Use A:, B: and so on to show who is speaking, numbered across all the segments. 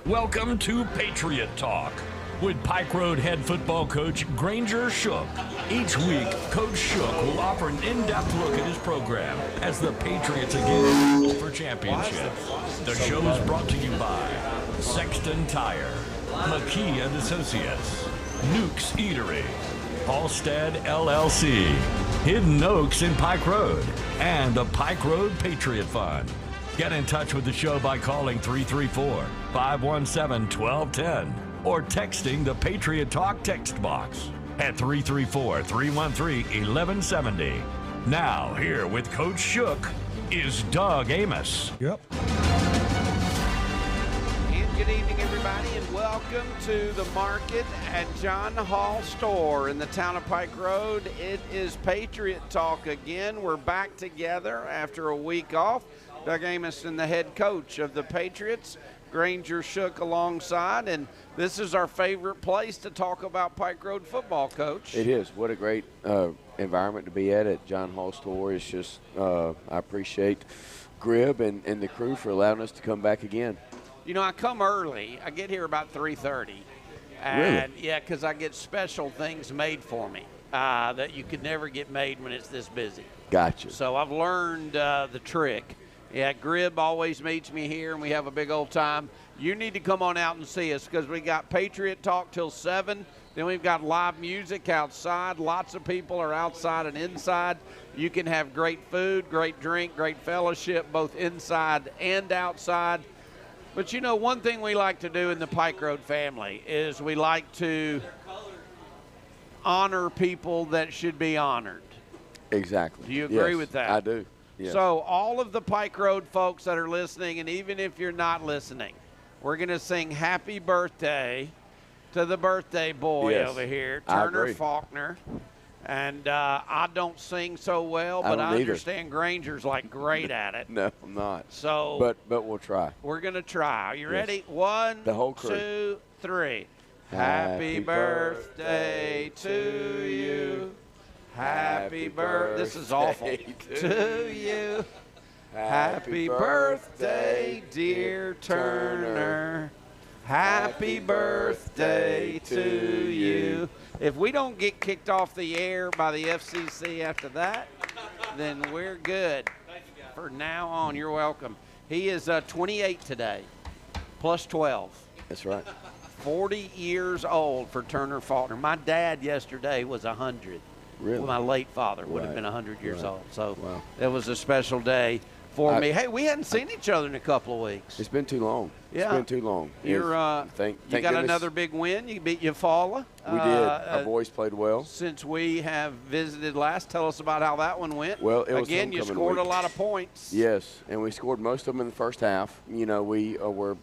A: Welcome to Patriot Talk with Pike Road head football coach Granger Shook. Each week, Coach Shook will offer an in-depth look at his program as the Patriots again for championship. The show is brought to you by Sexton Tire, McKee and Associates, Nuke's Eatery, Halstead LLC, Hidden Oaks in Pike Road, and the Pike Road Patriot Fund. Get in touch with the show by calling 334-517-1210 or texting the Patriot Talk text box at 334-313-1170. Now, here with Coach Shook is Doug Amos.
B: Yep.
C: And good evening, everybody, and welcome to the market at John Hall Store in the town of Pike Road. It is Patriot Talk again. We're back together after a week off. Doug Amos and the head coach of the Patriots, Granger Shook alongside, and this is our favorite place to talk about Pike Road football, Coach.
D: It is. What a great environment to be at John Hall Store. It's just, I appreciate Grib and the crew for allowing us to come back again.
C: You know, I come early. I get here about 3:30. And
D: Really?
C: yeah, because I get special things made for me that you could never get made when it's this busy.
D: Gotcha.
C: So I've learned the trick. Yeah, Grib always meets me here, and we have a big old time. You need to come on out and see us because we got Patriot Talk till 7. Then we've got live music outside. Lots of people are outside and inside. You can have great food, great drink, great fellowship, both inside and outside. But, you know, one thing we like to do in the Pike Road family is we like to honor people that should be honored.
D: Exactly.
C: Do you agree
D: Yes,
C: with that?
D: I do. Yes.
C: So all of the Pike Road folks that are listening, and even if you're not listening, we're going to sing happy birthday to the birthday boy
D: Yes,
C: over here,
D: I
C: Turner
D: agree.
C: Faulkner. And I don't sing so well, but I
D: don't either.
C: understand Granger's like great at it.
D: No, I'm not.
C: So
D: But we'll try.
C: we're going to try. Are you
D: Yes.
C: ready? One,
D: The whole crew.
C: 2, 3.
D: Happy
C: Happy birthday to you. Happy birthday. This is awful. To you. Happy birthday, dear Turner. Happy birthday to you. If we don't get kicked off the air by the FCC after that, then we're good. For now on, you're welcome. He is 28 today, plus 12.
D: That's right.
C: 40 years old for Turner Faulkner. My dad yesterday was 100.
D: Really?
C: Well, my late father would have
D: Right.
C: been 100 years
D: Right.
C: old. So
D: Wow.
C: it was a special day for me. Hey, we hadn't seen each other in a couple of weeks.
D: It's been too long.
C: Yeah.
D: It's been too long.
C: You're,
D: Thank
C: you got
D: goodness
C: another big win. You beat Eufaula.
D: We did. Our boys played well.
C: Since we have visited last, tell us about how that one went.
D: Well, it was
C: Again, you
D: homecoming
C: scored
D: week.
C: a lot of points.
D: Yes, and we scored most of them in the first half. You know, we were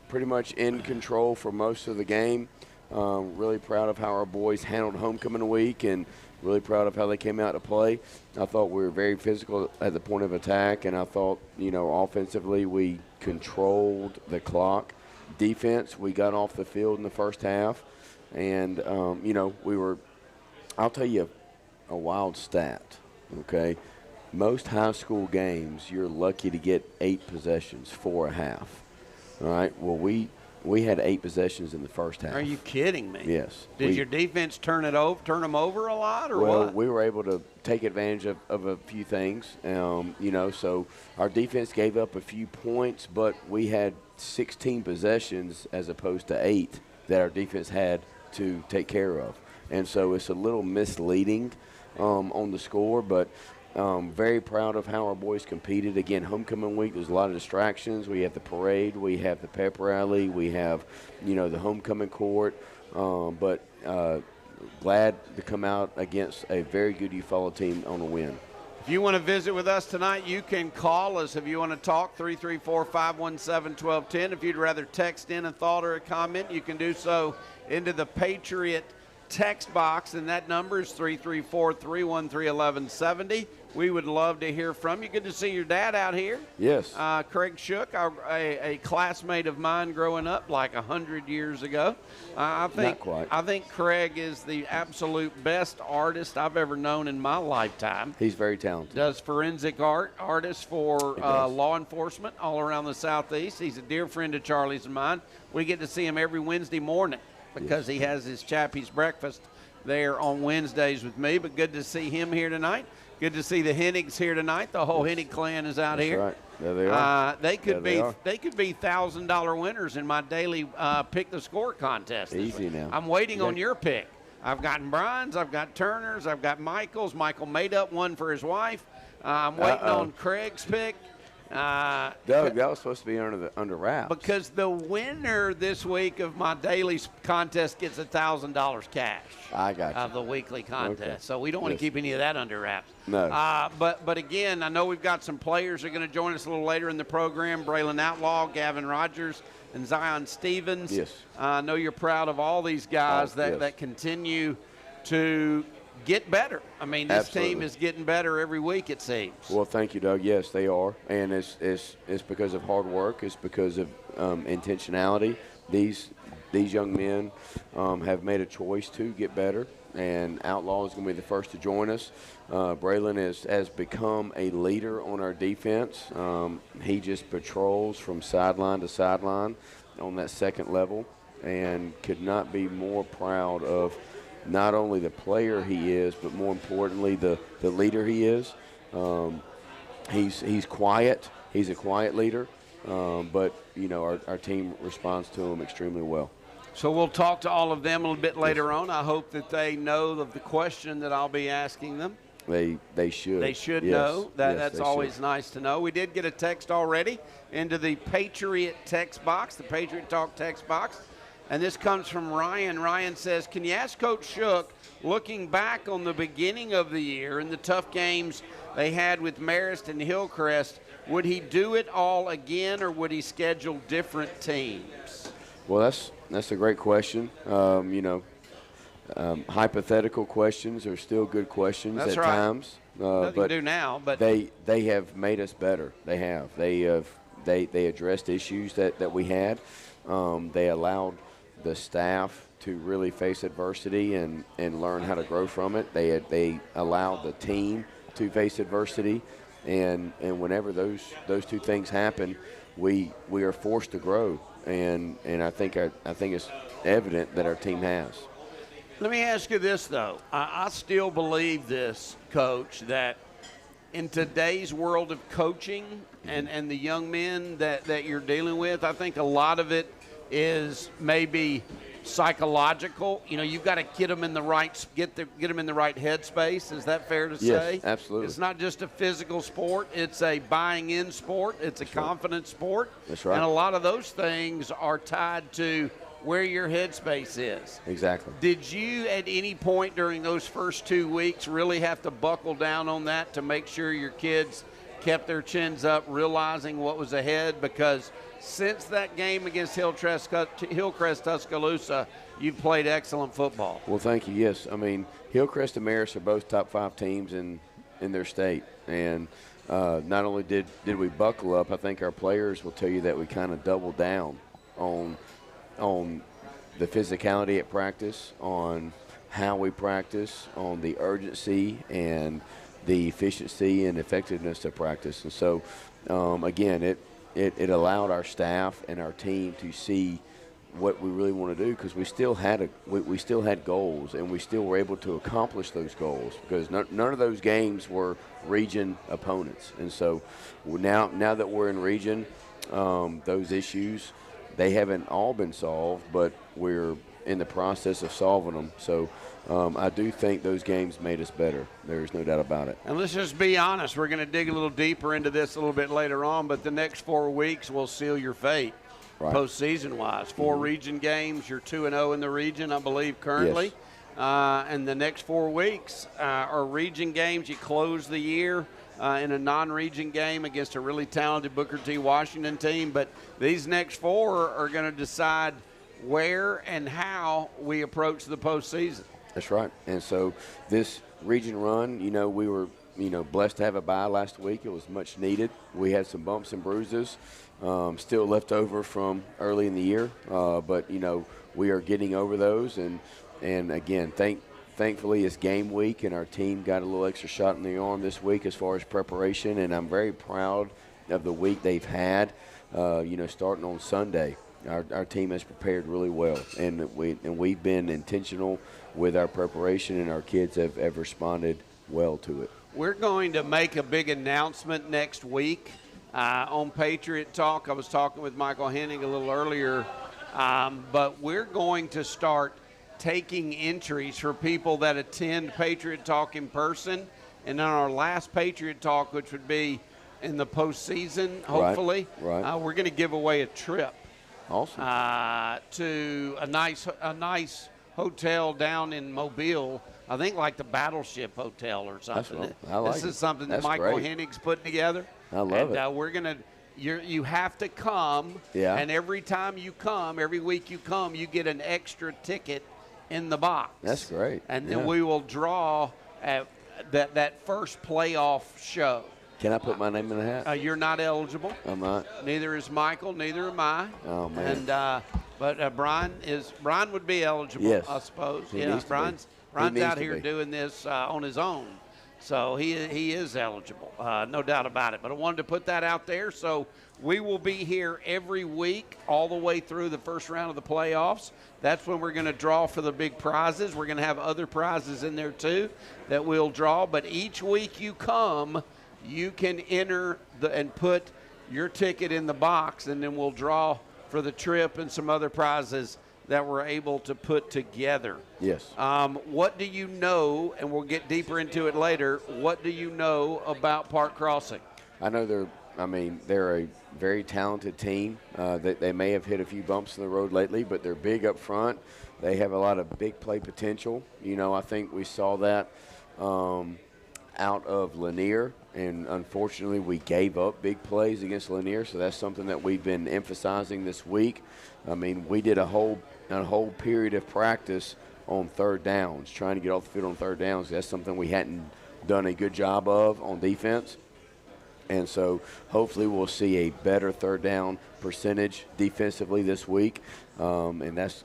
D: pretty much in control for most of the game. Really proud of how our boys handled homecoming week and really proud of how they came out to play. I thought we were very physical at the point of attack, and I thought, you know, offensively we controlled the clock. Defense, we got off the field in the first half, and, you know, I'll tell you a wild stat, okay? Most high school games, you're lucky to get 8 possessions for a half. All right, well, we had 8 possessions in the first half.
C: Are you kidding me?
D: Yes.
C: Did your defense turn them over a lot, or
D: well,
C: what?
D: we were able to take advantage of a few things, you know, so our defense gave up a few points, but we had 16 possessions as opposed to 8 that our defense had to take care of. And so it's a little misleading on the score, but very proud of how our boys competed. Again, homecoming week, there's a lot of distractions. We have the parade, we have the pep rally, we have, you know, the homecoming court. But glad to come out against a very good Eufaula team on a win.
C: If you want to visit with us tonight, you can call us if you want to talk, 334-517-1210. If you'd rather text in a thought or a comment, you can do so into the Patriot text box, and that number is 334-313-1170. we would love to hear from you. Good to see your dad out here.
D: Yes.
C: Craig Shook, a classmate of mine growing up like 100 years ago.
D: Not quite.
C: I think Craig is the absolute best artist I've ever known in my lifetime.
D: He's very talented.
C: Does forensic artists for law enforcement all around the Southeast. He's a dear friend of Charlie's and mine. We get to see him every Wednesday morning because he has his Chappie's breakfast there on Wednesdays with me. But good to see him here tonight. Good to see the Hennigs here tonight. The whole Hennig clan is out here.
D: Right. There they are.
C: They could be $1,000 winners in my daily pick the score contest.
D: Easy now.
C: I'm waiting on your pick. I've gotten Brian's, I've got Turner's, I've got Michael's. Michael made up one for his wife. I'm waiting on Craig's pick.
D: Doug, that was supposed to be under wraps.
C: Because the winner this week of my daily contest gets $1,000 cash.
D: I got you.
C: Of the weekly contest.
D: Okay.
C: So we don't want to keep any of that under wraps.
D: No.
C: But again, I know we've got some players that are going to join us a little later in the program. Brillan Outlaw, Gavin Rogers, and Zion Stevens.
D: Yes.
C: I know you're proud of all these guys that continue to get better. I mean, this team is getting better every week, it seems.
D: Well, thank you, Doug. Yes, they are, and it's because of hard work. It's because of intentionality. These young men have made a choice to get better, and Outlaw is going to be the first to join us. Brillan has become a leader on our defense. He just patrols from sideline to sideline on that second level, and could not be more proud of not only the player he is, but more importantly, the leader he is. He's quiet. He's a quiet leader, but, you know, our team responds to him extremely well.
C: So we'll talk to all of them a little bit later on. I hope that they know of the question that I'll be asking them.
D: They should.
C: They should know. That's always nice to know. We did get a text already into the Patriot text box, the Patriot Talk text box. And this comes from Ryan. Ryan says, can you ask Coach Shook, looking back on the beginning of the year and the tough games they had with Marist and Hillcrest, would he do it all again or would he schedule different teams?
D: Well, that's a great question. Hypothetical questions are still good questions at times.
C: Nothing
D: but
C: to do now, but
D: they have made us better. They have. They addressed issues that we had. They allowed the staff to really face adversity and learn how to grow from it. They allowed the team to face adversity, and whenever those two things happen, we are forced to grow. And I think it's evident that our team has.
C: Let me ask you this, though. I still believe this, Coach, that in today's world of coaching and the young men that you're dealing with, I think a lot of it is maybe psychological. You know, you've got to get them in the right get them in the right headspace. Is that fair to say?
D: Yes, absolutely.
C: It's not just a physical sport. It's a buying in sport. It's a confidence sport.
D: That's right.
C: And a lot of those things are tied to where your headspace is.
D: Exactly.
C: Did you at any point during those first 2 weeks really have to buckle down on that to make sure your kids kept their chins up, realizing what was ahead? Because since that game against Hillcrest Tuscaloosa, you've played excellent football.
D: Well, thank you. Yes, I mean, Hillcrest and Marist are both top 5 teams in their state, and not only did we buckle up, I think our players will tell you that we kind of doubled down on the physicality at practice, on how we practice, on the urgency and the efficiency and effectiveness of practice. And so, again, it allowed our staff and our team to see what we really want to do, because we still had goals, and we still were able to accomplish those goals, because none of those games were region opponents. And so now that we're in region, those issues, they haven't all been solved, but we're in the process of solving them. So I do think those games made us better. There's no doubt about it.
C: And let's just be honest. We're going to dig a little deeper into this a little bit later on, but the next 4 weeks will seal your fate, right, postseason-wise. 4 region games. You're 2-0 in the region, I believe, currently.
D: Yes.
C: And the next 4 weeks are region games. You close the year in a non-region game against a really talented Booker T. Washington team. But these next 4 are going to decide where and how we approach the postseason.
D: That's right. And so this region run, we were blessed to have a bye last week. It was much needed. We had some bumps and bruises still left over from early in the year, but we are getting over those. And again, thankfully it's game week, and our team got a little extra shot in the arm this week as far as preparation, and I'm very proud of the week they've had. Starting on Sunday, our team has prepared really well, and we've been intentional with our preparation, and our kids have responded well to it.
C: We're going to make a big announcement next week on Patriot Talk. I was talking with Michael Hennig a little earlier, but we're going to start taking entries for people that attend Patriot Talk in person. And on our last Patriot Talk, which would be in the postseason, hopefully,
D: right.
C: We're going to give away a trip.
D: Awesome.
C: To a nice hotel down in Mobile. I think like the Battleship Hotel or something. This is something that Michael Hennig's putting together.
D: I love it.
C: We're going to you have to come.
D: Yeah.
C: And every time you come, every week you come, you get an extra ticket in the box.
D: That's great.
C: And then we will draw at that first playoff show.
D: Can I put my name in the hat?
C: You're not eligible.
D: I'm not.
C: Neither is Michael. Neither am I.
D: Oh man.
C: And but Brian would be eligible.
D: Yes.
C: I suppose.
D: He needs to be.
C: Brian's out here doing this on his own, so he is eligible, no doubt about it. But I wanted to put that out there. So we will be here every week all the way through the first round of the playoffs. That's when we're going to draw for the big prizes. We're going to have other prizes in there too that we'll draw. But each week you come, you can enter and put your ticket in the box, and then we'll draw for the trip and some other prizes that we're able to put together.
D: Yes.
C: What do you know, and we'll get deeper into it later, what do you know about Park Crossing?
D: I know they're a very talented team. They may have hit a few bumps in the road lately, but they're big up front. They have a lot of big play potential. I think we saw that out of Lanier, and unfortunately we gave up big plays against Lanier, so that's something that we've been emphasizing this week. We did a whole period of practice on third downs, trying to get off the field on third downs. That's something we hadn't done a good job of on defense. And so hopefully we'll see a better third down percentage defensively this week, and that's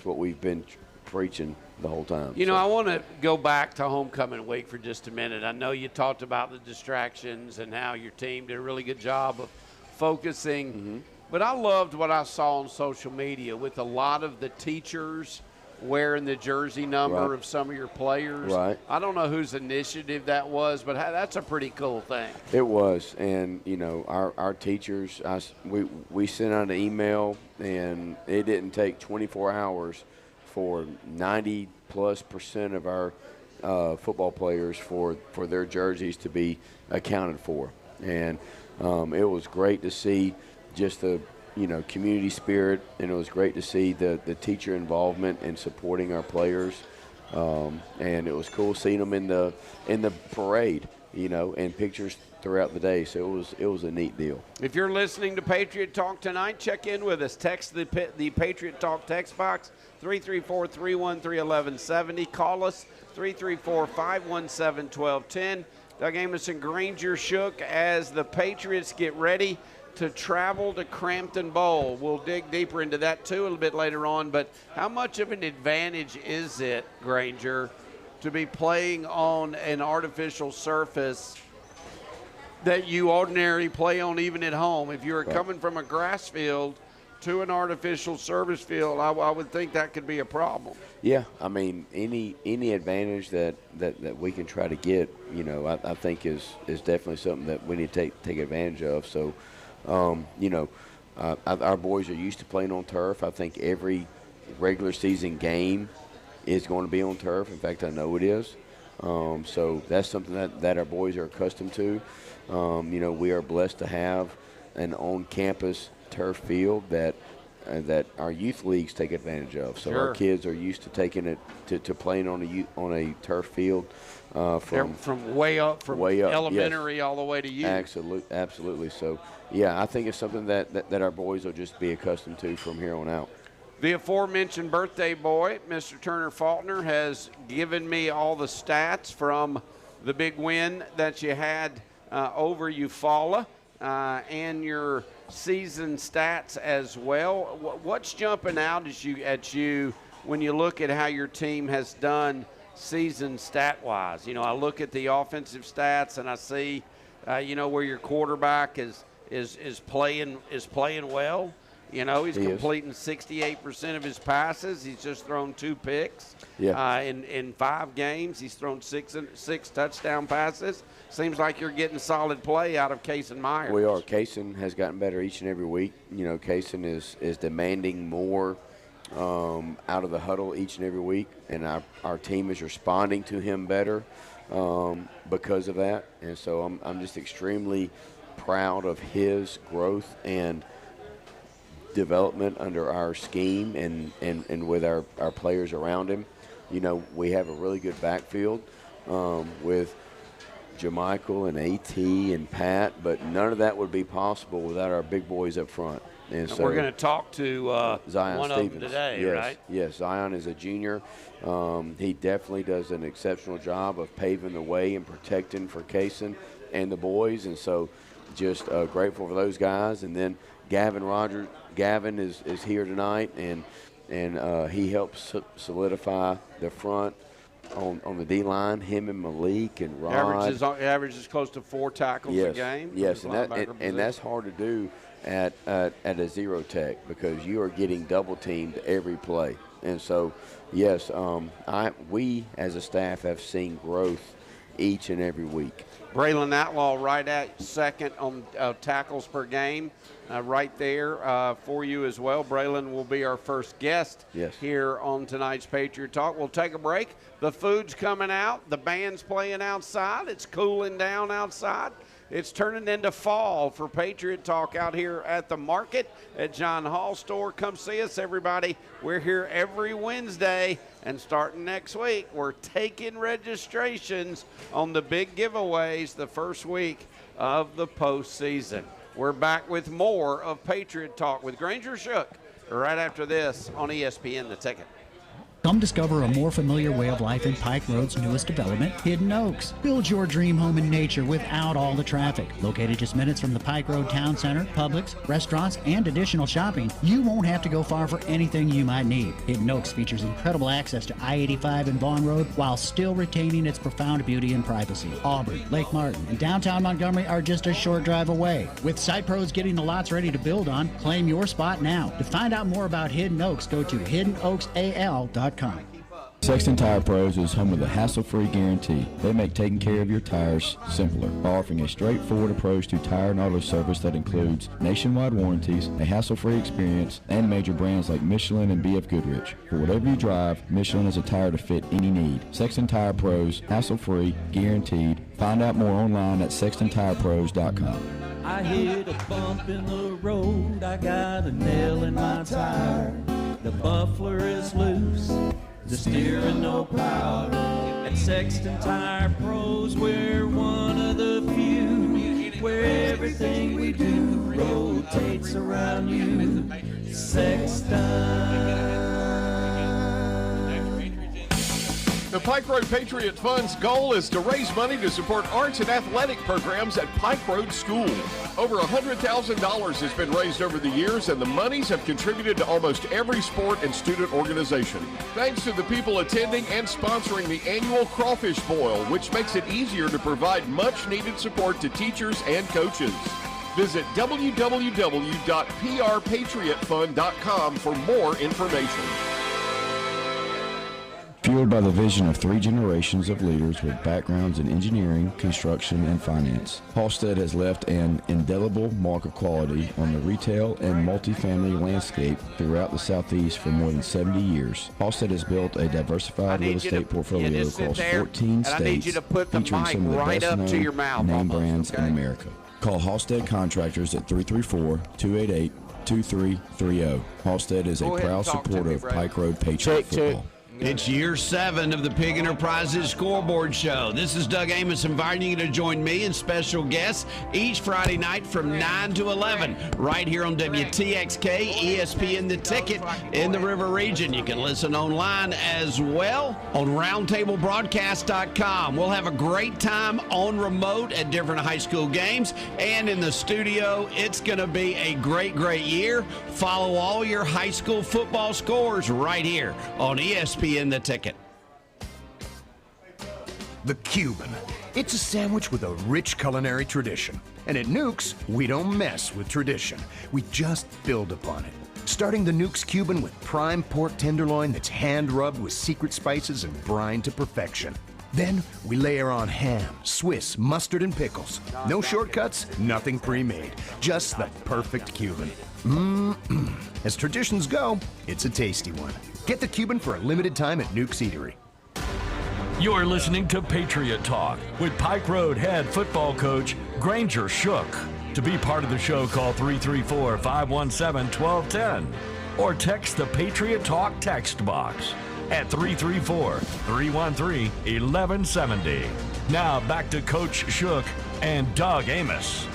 D: what we've been preaching the whole time.
C: I want to go back to homecoming week for just a minute. I know you talked about the distractions and how your team did a really good job of focusing,
D: Mm-hmm.
C: but I loved what I saw on social media with a lot of the teachers wearing the jersey number of some of your players.
D: Right.
C: I don't know whose initiative that was, but that's a pretty cool thing.
D: It was, and our teachers, we sent out an email, and it didn't take 24 hours for 90+% of our football players for their jerseys to be accounted for, and it was great to see just the community spirit, and it was great to see the teacher involvement in supporting our players, and it was cool seeing them in the parade, and pictures throughout the day. So it was a neat deal.
C: If you're listening to Patriot Talk tonight, check in with us. Text the Patriot Talk text box 334-313-1170. Call us 334-517-1210. Doug Amos and Granger Shook as the Patriots get ready to travel to Crampton Bowl. We'll dig deeper into that too a little bit later on, but how much of an advantage is it, Granger, to be playing on an artificial surface that you ordinarily play on even at home? If you're coming from a grass field to an artificial surface field, I would think that could be a problem.
D: Yeah, any advantage that we can try to get, I think is definitely something that we need to take advantage of. So, our boys are used to playing on turf. I think every regular season game is going to be on turf. In fact, I know it is. So that's something that our boys are accustomed to. We are blessed to have an on-campus turf field that our youth leagues take advantage of. So our kids are used to taking it to playing on a turf field
C: from way up elementary all the way to youth.
D: Absolutely. So yeah, I think it's something that our boys will just be accustomed to from here on out.
C: The aforementioned birthday boy, Mr. Turner Faulkner, has given me all the stats from the big win that you had over Eufaula and your season stats as well. What's jumping out at you when you look at how your team has done season stat-wise? You know, I look at the offensive stats and I see, where your quarterback is playing well. You know, he's completing 68% of his passes. He's just thrown 2 picks.
D: Yeah.
C: In 5 games, he's thrown six touchdown passes. Seems like you're getting solid play out of Kaysen Myers.
D: We are. Kaysen has gotten better each and every week. You know, Kaysen is demanding more out of the huddle each and every week, and our team is responding to him better because of that. And so I'm just extremely proud of his growth and development under our scheme and with our players around him. You know, we have a really good backfield with Jamichael and AT and Pat, but none of that would be possible without our big boys up front. And so
C: we're going to talk to
D: Zion
C: one
D: Stevens
C: of them today,
D: yes,
C: right?
D: Yes, Zion is a junior. He definitely does an exceptional job of paving the way and protecting for Kaysen and the boys, and so just grateful for those guys. And then Gavin Rogers, Gavin is here tonight, and he helps solidify the front on the D-line, him and Malik and Rod.
C: Averages close to 4 tackles a game.
D: Yes, and that's hard to do at a zero tech because you are getting double teamed every play. And so, yes, we as a staff have seen growth each and every week.
C: Brillan Outlaw right at second on tackles per game, right there for you as well. Brillan will be our first guest here on tonight's Patriot Talk. We'll take a break. The food's coming out. The band's playing outside. It's cooling down outside. It's turning into fall for Patriot Talk out here at the market at John Hall store. Come see us, everybody. We're here every Wednesday, and starting next week, we're taking registrations on the big giveaways the first week of the postseason. We're back with more of Patriot Talk with Granger Shook right after this on ESPN The Ticket.
B: Come discover a more familiar way of life in Pike Road's newest development, Hidden Oaks. Build your dream home in nature without all the traffic. Located just minutes from the Pike Road Town Center, Publix, restaurants, and additional shopping, you won't have to go far for anything you might need. Hidden Oaks features incredible access to I-85 and Vaughn Road while still retaining its profound beauty and privacy. Auburn, Lake Martin, and downtown Montgomery are just a short drive away. With site pros getting the lots ready to build on, claim your spot now. To find out more about Hidden Oaks, go to hiddenoaksal.com.
E: Sexton Tire Pros is home of the hassle-free guarantee. They make taking care of your tires simpler, offering a straightforward approach to tire and auto service that includes nationwide warranties, a hassle-free experience, and major brands like Michelin and BF Goodrich. For whatever you drive, Michelin is a tire to fit any need. Sexton Tire Pros, hassle-free, guaranteed. Find out more online at sextontirepros.com.
F: I hit a bump in the road, I got a nail in my tire. The muffler is loose, the steering no power. At Sexton Tire Pros, we're one of the few where everything we do rotates around you. Sexton.
G: The Pike Road Patriot Fund's goal is to raise money to support arts and athletic programs at Pike Road School. Over $100,000 has been raised over the years, and the monies have contributed to almost every sport and student organization. Thanks to the people attending and sponsoring the annual Crawfish Boil, which makes it easier to provide much-needed support to teachers and coaches. Visit www.prpatriotfund.com for more information.
E: Fueled by the vision of 3 generations of leaders with backgrounds in engineering, construction, and finance, Halstead has left an indelible mark of quality on the retail and multifamily landscape throughout the Southeast for more than 70 years. Halstead has built a diversified real estate portfolio across 14 states, featuring some of the best-known name brands in America. Call Halstead Contractors at 334-288-2330. Halstead is a proud supporter of Pike Road Patriot football.
H: It's year 7 of the Pig Enterprises Scoreboard Show. This is Doug Amos inviting you to join me and special guests each Friday night from 9 to 11 right here on WTXK, ESPN The Ticket in the River Region. You can listen online as well on roundtablebroadcast.com. We'll have a great time on remote at different high school games and in the studio. It's going to be a great year. Follow all your high school football scores right here on ESPN The Ticket.
I: The Cuban. It's a sandwich with a rich culinary tradition. And at Nuke's, we don't mess with tradition. We just build upon it. Starting the Nuke's Cuban with prime pork tenderloin that's hand-rubbed with secret spices and brined to perfection. Then we layer on ham, Swiss, mustard, and pickles. No shortcuts, nothing pre-made. Just the perfect Cuban. As traditions go, it's a tasty one. Get the Cuban for a limited time at Nuke's Eatery.
A: You're listening to Patriot Talk with Pike Road head football coach Granger Shook. To be part of the show, call 334-517-1210 or text the Patriot Talk text box at 334-313-1170. Now back to Coach Shook and Doug Amos.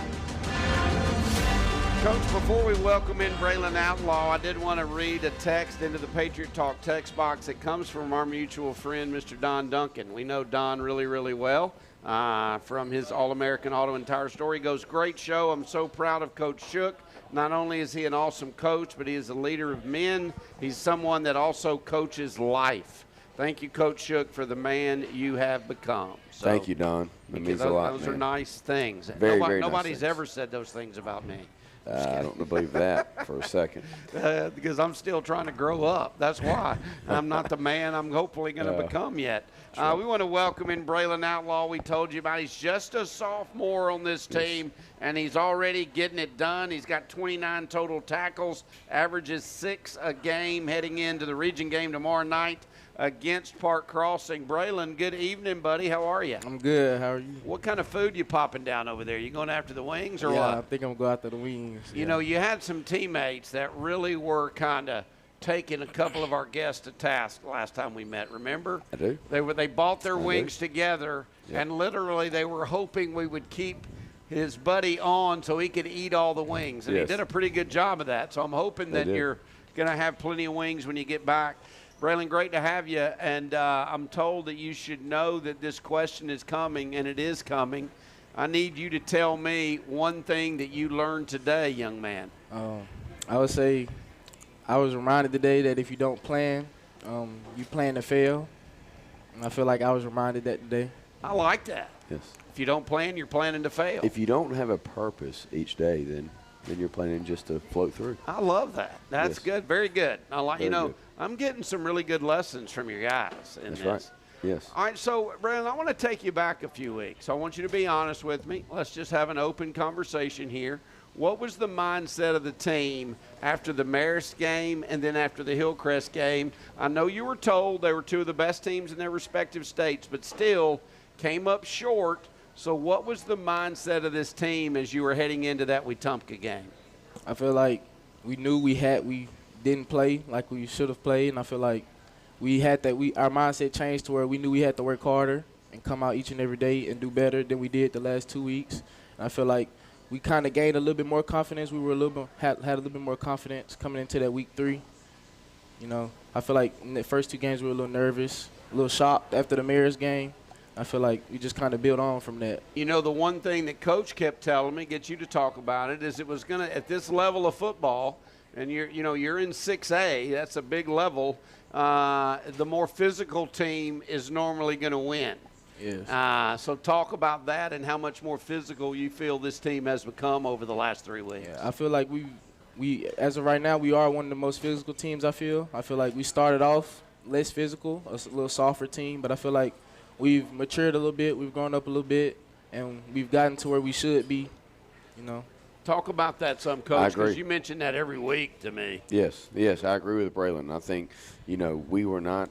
C: Coach, before we welcome in Brillan Outlaw, I did want to read a text into the Patriot Talk text box. It comes from our mutual friend, Mr. Don Duncan. We know Don really well from his All-American Auto and Tire store. He goes, great show. I'm so proud of Coach Shook. Not only is he an awesome coach, but he is a leader of men. He's someone that also coaches life. Thank you, Coach Shook, for the man you have become. So,
D: thank you, Don. That means a lot,
C: Those are nice things.
D: Very
C: Nobody's
D: nice
C: ever said those things about me.
D: I don't believe that for a second.
C: Because I'm still trying to grow up. That's why. I'm not the man I'm hopefully going to become yet. Sure. We want to welcome in Brillan Outlaw. We told you about. He's just a sophomore on this team, and he's already getting it done. He's got 29 total tackles, averages 6 a game heading into the region game tomorrow night against Park Crossing. Brillan, good evening, buddy. How are you?
J: I'm good. How are you?
C: What kind of food you popping down over there? You going after the wings or what?
J: Yeah, I think I'm going to go after the wings.
C: You know, you had some teammates that really were kind of taking a couple of our guests to task last time we met, remember?
D: I do.
C: They bought their wings together, and literally they were hoping we would keep his buddy on so he could eat all the wings. And he did a pretty good job of that. So I'm hoping that you're going to have plenty of wings when you get back. Brillan, great to have you, and I'm told that you should know that this question is coming, and it is coming. I need you to tell me one thing that you learned today, young man.
J: I would say I was reminded today that if you don't plan, you plan to fail, and I feel like I was reminded that today.
C: I like that.
D: Yes.
C: If you don't plan, you're planning to fail.
D: If you don't have a purpose each day, then you're planning just to float through.
C: I love that. That's good. Very good. I like.
D: Good.
C: I'm getting some really good lessons from your guys in
D: That's
C: this.
D: right. Yes.
C: All right, so, Brillan, I want to take you back a few weeks. I want you to be honest with me. Let's just have an open conversation here. What was the mindset of the team after the Marist game and then after the Hillcrest game? I know you were told they were two of the best teams in their respective states, but still came up short. So what was the mindset of this team as you were heading into that Wetumpka game?
J: I feel like we knew we didn't play like we should have played, and I feel like our mindset changed to where we knew we had to work harder and come out each and every day and do better than we did the last 2 weeks. And I feel like we kind of gained a little bit more confidence. We were had a little bit more confidence coming into that week 3. You know, I feel like in the first 2 games we were a little nervous, a little shocked after the Mayor's game. I feel like we just kind of built on from that.
C: You know, the one thing that Coach kept telling me, get you to talk about it, is it was going to, at this level of football, and you're in 6A, that's a big level, the more physical team is normally going to win.
J: Yes.
C: So talk about that and how much more physical you feel this team has become over the last 3 weeks.
J: Yeah, I feel like we as of right now, we are one of the most physical teams, I feel like we started off less physical, a little softer team, but I feel like we've matured a little bit, we've grown up a little bit, and we've gotten to where we should be, you know.
C: Talk about that some, Coach, because you mention that every week to me.
D: Yes, I agree with Brillan. I think, we were not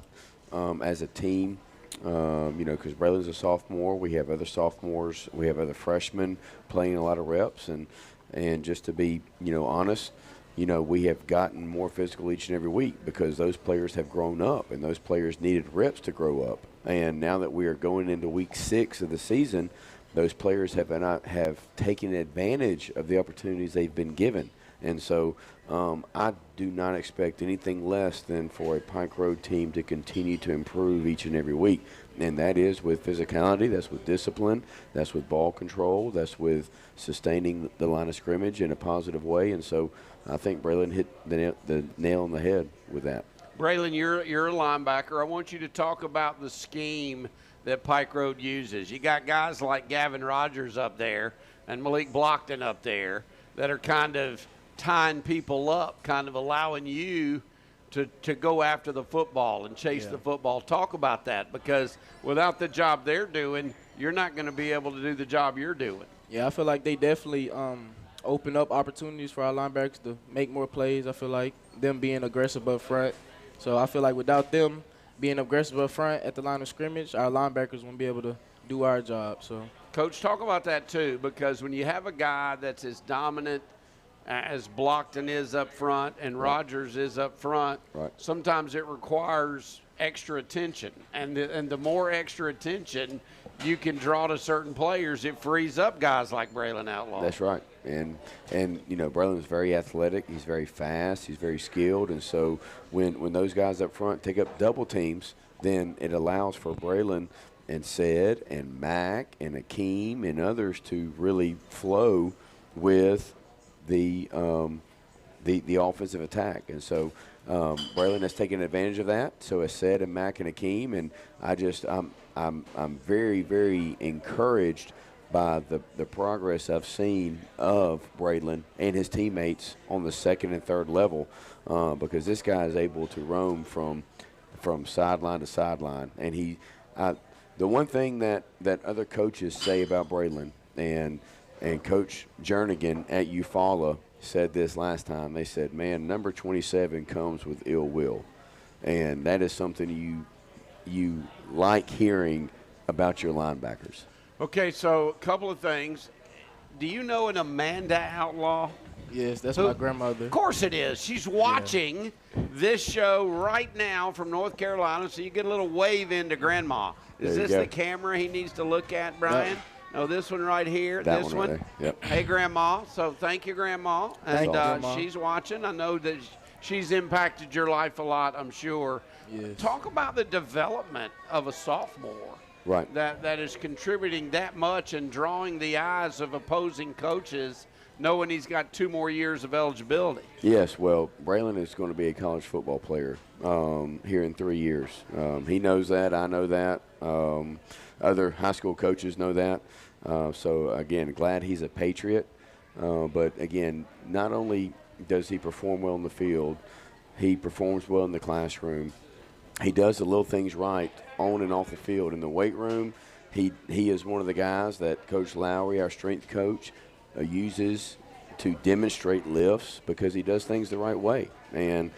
D: as a team, because Brillan's a sophomore. We have other sophomores. We have other freshmen playing a lot of reps. And just to be, honest, we have gotten more physical each and every week because those players have grown up and those players needed reps to grow up. And now that we are going into week 6 of the season, those players have taken advantage of the opportunities they've been given. And so I do not expect anything less than for a Pike Road team to continue to improve each and every week. And that is with physicality, that's with discipline, that's with ball control, that's with sustaining the line of scrimmage in a positive way. And so I think Brillan hit the nail on the head with that.
C: Brillan, you're a linebacker. I want you to talk about the scheme that Pike Road uses. You got guys like Gavin Rogers up there and Malik Blockton up there that are kind of tying people up, kind of allowing you to go after the football and chase the football. Talk about that, because without the job they're doing, you're not going to be able to do the job you're doing.
J: Yeah, I feel like they definitely open up opportunities for our linebackers to make more plays. I feel like them being aggressive up front. So I feel like without them being aggressive up front at the line of scrimmage, our linebackers won't be able to do our job. So,
C: Coach, talk about that too, because when you have a guy that's as dominant as Blockton is up front and Rogers is up front, sometimes it requires extra attention. And the more extra attention you can draw to certain players, it frees up guys like Brillan Outlaw.
D: That's right. And Brillan's very athletic. He's very fast. He's very skilled. And so when those guys up front take up double teams, then it allows for Brillan and Sid and Mac and Akeem and others to really flow with the offensive attack. And so Brillan has taken advantage of that. So has Sid and Mac and Akeem. And I'm very, very encouraged by the progress I've seen of Brillan and his teammates on the second and third level, because this guy is able to roam from sideline to sideline. And the one thing that other coaches say about Brillan, and Coach Jernigan at Eufaula said this last time, they said, man, number 27 comes with ill will. And that is something you like hearing about your linebackers.
C: Okay, so a couple of things. Do you know an Amanda Outlaw?
J: Yes, that's my grandmother.
C: Of course it is. She's watching this show right now from North Carolina, so you get a little wave into Grandma. Is this the camera he needs to look at, Brian? No, this one right here. This one.
D: Right there. Yep.
C: Hey, Grandma. So thank you, Grandma. And she's watching. I know that she's impacted your life a lot, I'm sure.
J: Yes.
C: Talk about the development of a sophomore.
D: Right.
C: That is contributing that much and drawing the eyes of opposing coaches, knowing he's got 2 more years of eligibility.
D: Yes, well, Brillan is going to be a college football player here in 3 years. He knows that. I know that. Other high school coaches know that. So, again, glad he's a Patriot. But, again, not only does he perform well in the field, he performs well in the classroom. He does the little things right on and off the field. In the weight room, he is one of the guys that Coach Lowry, our strength coach, uses to demonstrate lifts because he does things the right way. And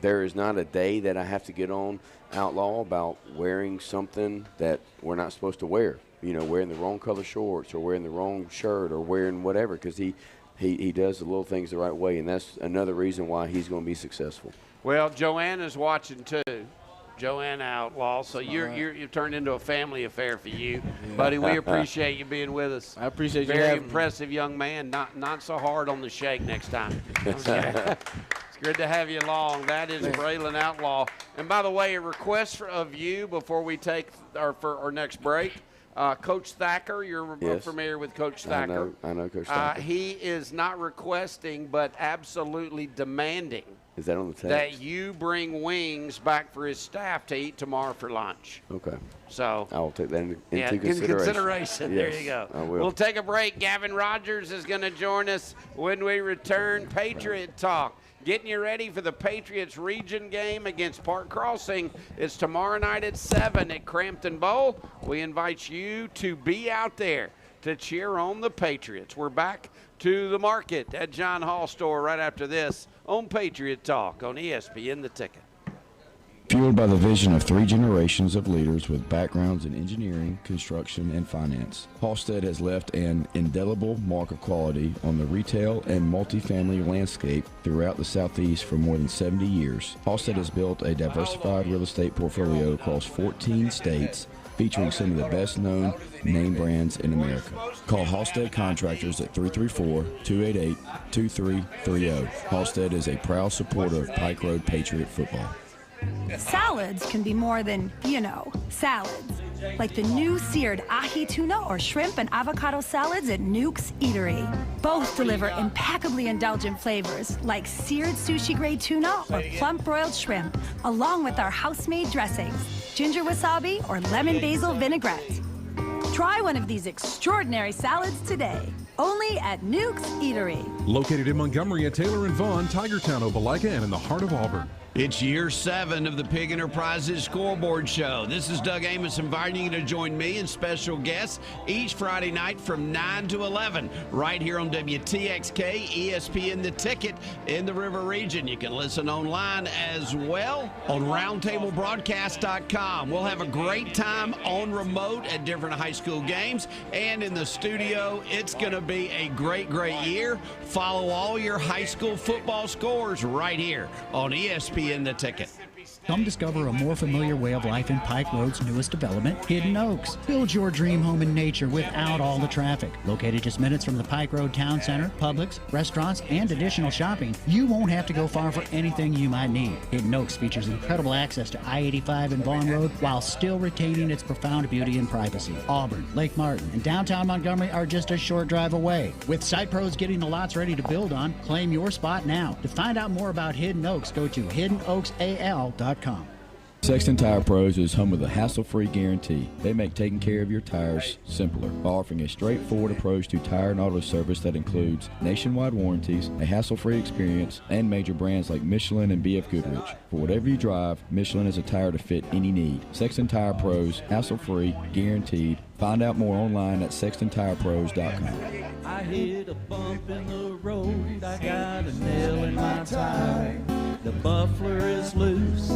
D: there is not a day that I have to get on Outlaw about wearing something that we're not supposed to wear. Wearing the wrong color shorts or wearing the wrong shirt or wearing whatever, because he does the little things the right way, and that's another reason why he's going to be successful.
C: Well, Joanna's watching too. Joanna Outlaw, so you've turned into a family affair for you, buddy. We appreciate you being with us.
J: I appreciate you.
C: Very impressive young man. Not so hard on the shake next time. It's good to have you along. That is Brillan Outlaw. And by the way, a request of you before we take for our next break. Coach Thacker, you're familiar with Coach Thacker.
D: I know Coach Thacker.
C: He is not requesting, but absolutely demanding.
D: Is that on the text?
C: That you bring wings back for his staff to eat tomorrow for lunch.
D: Okay.
C: So
D: I will take that into consideration.
C: There
D: Yes,
C: you go.
D: I will.
C: We'll take a break. Gavin Rogers is going to join us when we return. Patriot Talk. Getting you ready for the Patriots region game against Park Crossing. It's tomorrow night at 7 at Crampton Bowl. We invite you to be out there to cheer on the Patriots. We're back to the market at John Hall Store right after this on Patriot Talk on ESPN The Ticket.
E: Fueled by the vision of 3 generations of leaders with backgrounds in engineering, construction, and finance, Halstead has left an indelible mark of quality on the retail and multifamily landscape throughout the Southeast for more than 70 years. Halstead has built a diversified real estate portfolio across 14 states, featuring some of the best-known name brands in America. Call Halstead Contractors at 334-288-2330. Halstead is a proud supporter of Pike Road Patriot football.
K: Salads can be more than, salads. Like the new seared ahi tuna or shrimp and avocado salads at Nuke's Eatery. Both deliver impeccably indulgent flavors like seared sushi-grade tuna or plump broiled shrimp, along with our house-made dressings, ginger wasabi or lemon basil vinaigrette. Try one of these extraordinary salads today, only at Nuke's Eatery.
L: Located in Montgomery at Taylor and Vaughan, Tigertown, Opelika, and in the heart of Auburn.
H: It's year 7 of the Pig Enterprises Scoreboard Show. This is Doug Amos inviting you to join me and special guests each Friday night from 9 to 11 right here on WTXK, ESPN The Ticket in the River Region. You can listen online as well on roundtablebroadcast.com. We'll have a great time on remote at different high school games and in the studio. It's going to be a great, great year. Follow all your high school football scores right here on ESPN The Ticket.
B: Come discover a more familiar way of life in Pike Road's newest development, Hidden Oaks. Build your dream home in nature without all the traffic. Located just minutes from the Pike Road Town Center, Publix, restaurants, and additional shopping, you won't have to go far for anything you might need. Hidden Oaks features incredible access to I-85 and Vaughan Road while still retaining its profound beauty and privacy. Auburn, Lake Martin, and downtown Montgomery are just a short drive away. With site pros getting the lots ready to build on, claim your spot now. To find out more about Hidden Oaks, go to hiddenoaksal.com.
E: Sexton Tire Pros is home of the hassle-free guarantee. They make taking care of your tires simpler by offering a straightforward approach to tire and auto service that includes nationwide warranties, a hassle-free experience, and major brands like Michelin and BF Goodrich. For whatever you drive, Michelin is a tire to fit any need. Sexton Tire Pros, hassle-free, guaranteed. Find out more online at sextontirepros.com.
F: I hit a bump in the road, I got a nail in my tire. The muffler is loose,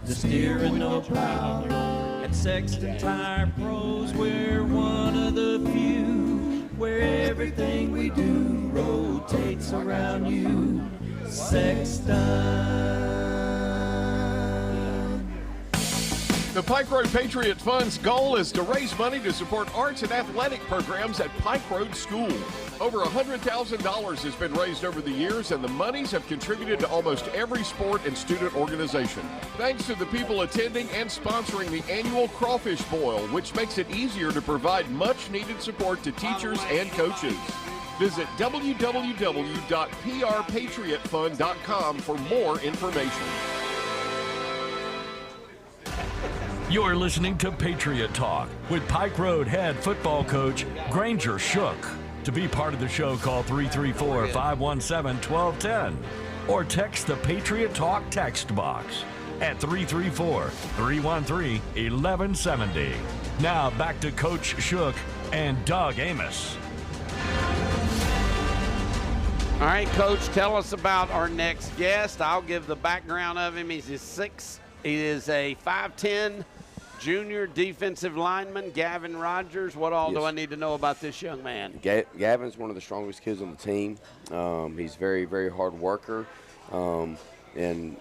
F: the steering no power. At Sexton Tire Pros, we're one of the few where everything we do rotates around you. Sexton.
G: The Pike Road Patriot Fund's goal is to raise money to support arts and athletic programs at Pike Road School. Over $100,000 has been raised over the years, and the monies have contributed to almost every sport and student organization. Thanks to the people attending and sponsoring the annual Crawfish Boil, which makes it easier to provide much-needed support to teachers and coaches. Visit www.prpatriotfund.com for more information.
A: You're listening to Patriot Talk with Pike Road head football coach Granger Shook. To be part of the show, call 334-517-1210 or text the Patriot Talk text box at 334-313-1170. Now back to Coach Shook and Doug Amos.
C: All right, Coach, tell us about our next guest. I'll give the background of him. He is a 5'10", junior defensive lineman, Gavin Rogers. What all do I need to know about this young man?
D: Gavin's one of the strongest kids on the team. He's very, very hard worker, and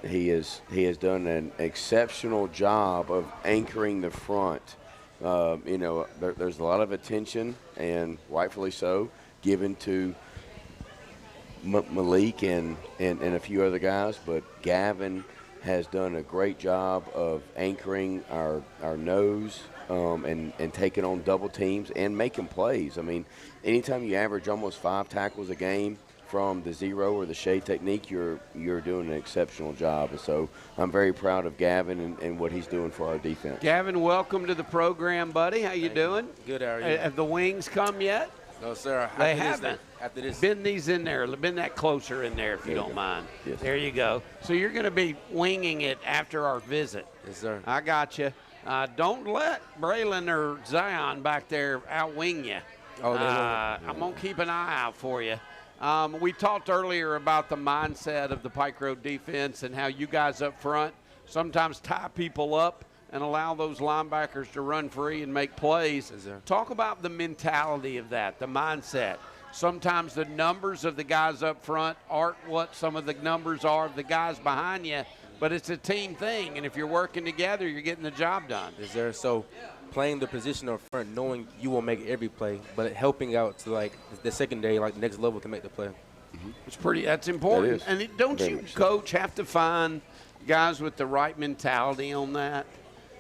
D: he has done an exceptional job of anchoring the front. There's a lot of attention, and rightfully so, given to Malik and a few other guys, but Gavin has done a great job of anchoring our nose and taking on double teams and making plays. I mean, anytime you average almost 5 tackles a game from the zero or the shade technique, you're doing an exceptional job. And so I'm very proud of Gavin and what he's doing for our defense.
C: Gavin, welcome to the program, buddy. How you doing?
J: Good, how are you?
C: Have the wings come yet?
J: No, sir.
C: They haven't.
J: After this.
C: Bend these in there. Bend that closer in there if you don't mind.
D: Yes.
C: There you go. So you're going to be winging it after our visit.
J: Yes, sir.
C: I got you. Don't let Brillan or Zion back there outwing you. I'm going to keep an eye out for you. We talked earlier about the mindset of the Pike Road defense and how you guys up front sometimes tie people up and allow those linebackers to run free and make plays. Talk about the mentality of that, the mindset. Sometimes the numbers of the guys up front aren't what some of the numbers are of the guys behind you, but it's a team thing, and if you're working together, you're getting the job done.
M: So playing the position up front, knowing you will make every play, but helping out to, like, the secondary, like the next level to make the play.
C: That's important. And don't you, Coach, have to find guys with the right mentality on that?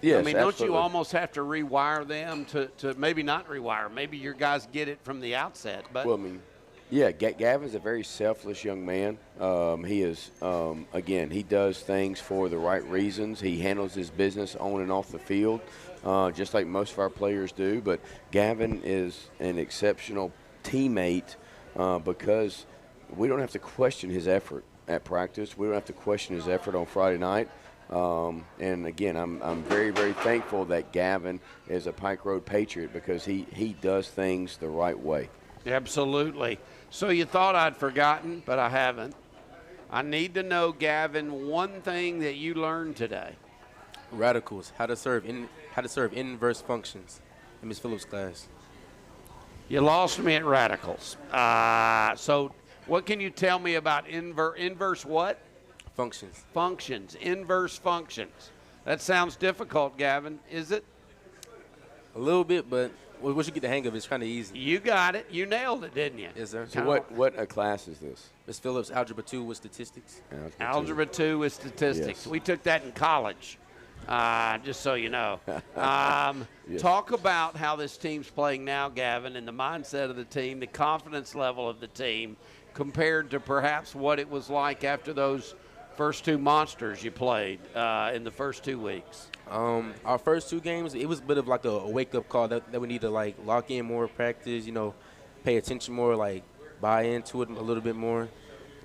D: Yes,
C: I mean, don't
D: absolutely.
C: you almost have to rewire them to maybe not rewire? Maybe your guys get it from the outset. But
D: well, I mean, yeah, Gavin's a very selfless young man. He is, again, he does things for the right reasons. He handles his business on and off the field, just like most of our players do. But Gavin is an exceptional teammate because we don't have to question his effort at practice. We don't have to question his effort on Friday night. And again, I'm very, very thankful that Gavin is a Pike Road Patriot because he does things the right way.
C: Absolutely. So you thought I'd forgotten, but I haven't. I need to know, Gavin, one thing that you learned today.
M: Radicals, how to serve inverse functions in Ms. Phillips' class.
C: You lost me at radicals. So what can you tell me about inverse what?
M: Functions.
C: Functions, inverse functions. That sounds difficult, Gavin. Is it?
M: A little bit, but once you get the hang of it, it's kind of easy.
C: You got it. You nailed it, didn't you?
M: Yes, sir.
D: So what a class is this?
M: Ms. Phillips, Algebra 2 with statistics.
C: Algebra 2 with statistics.
D: Yes.
C: We took that in college, just so you know.
D: Yes.
C: Talk about how this team's playing now, Gavin, and the mindset of the team, the confidence level of the team, compared to perhaps what it was like after those first two monsters you played in the first 2 weeks.
M: Our first two games, it was a bit of like a wake-up call that we need to, like, lock in more practice, pay attention more, like, buy into it a little bit more.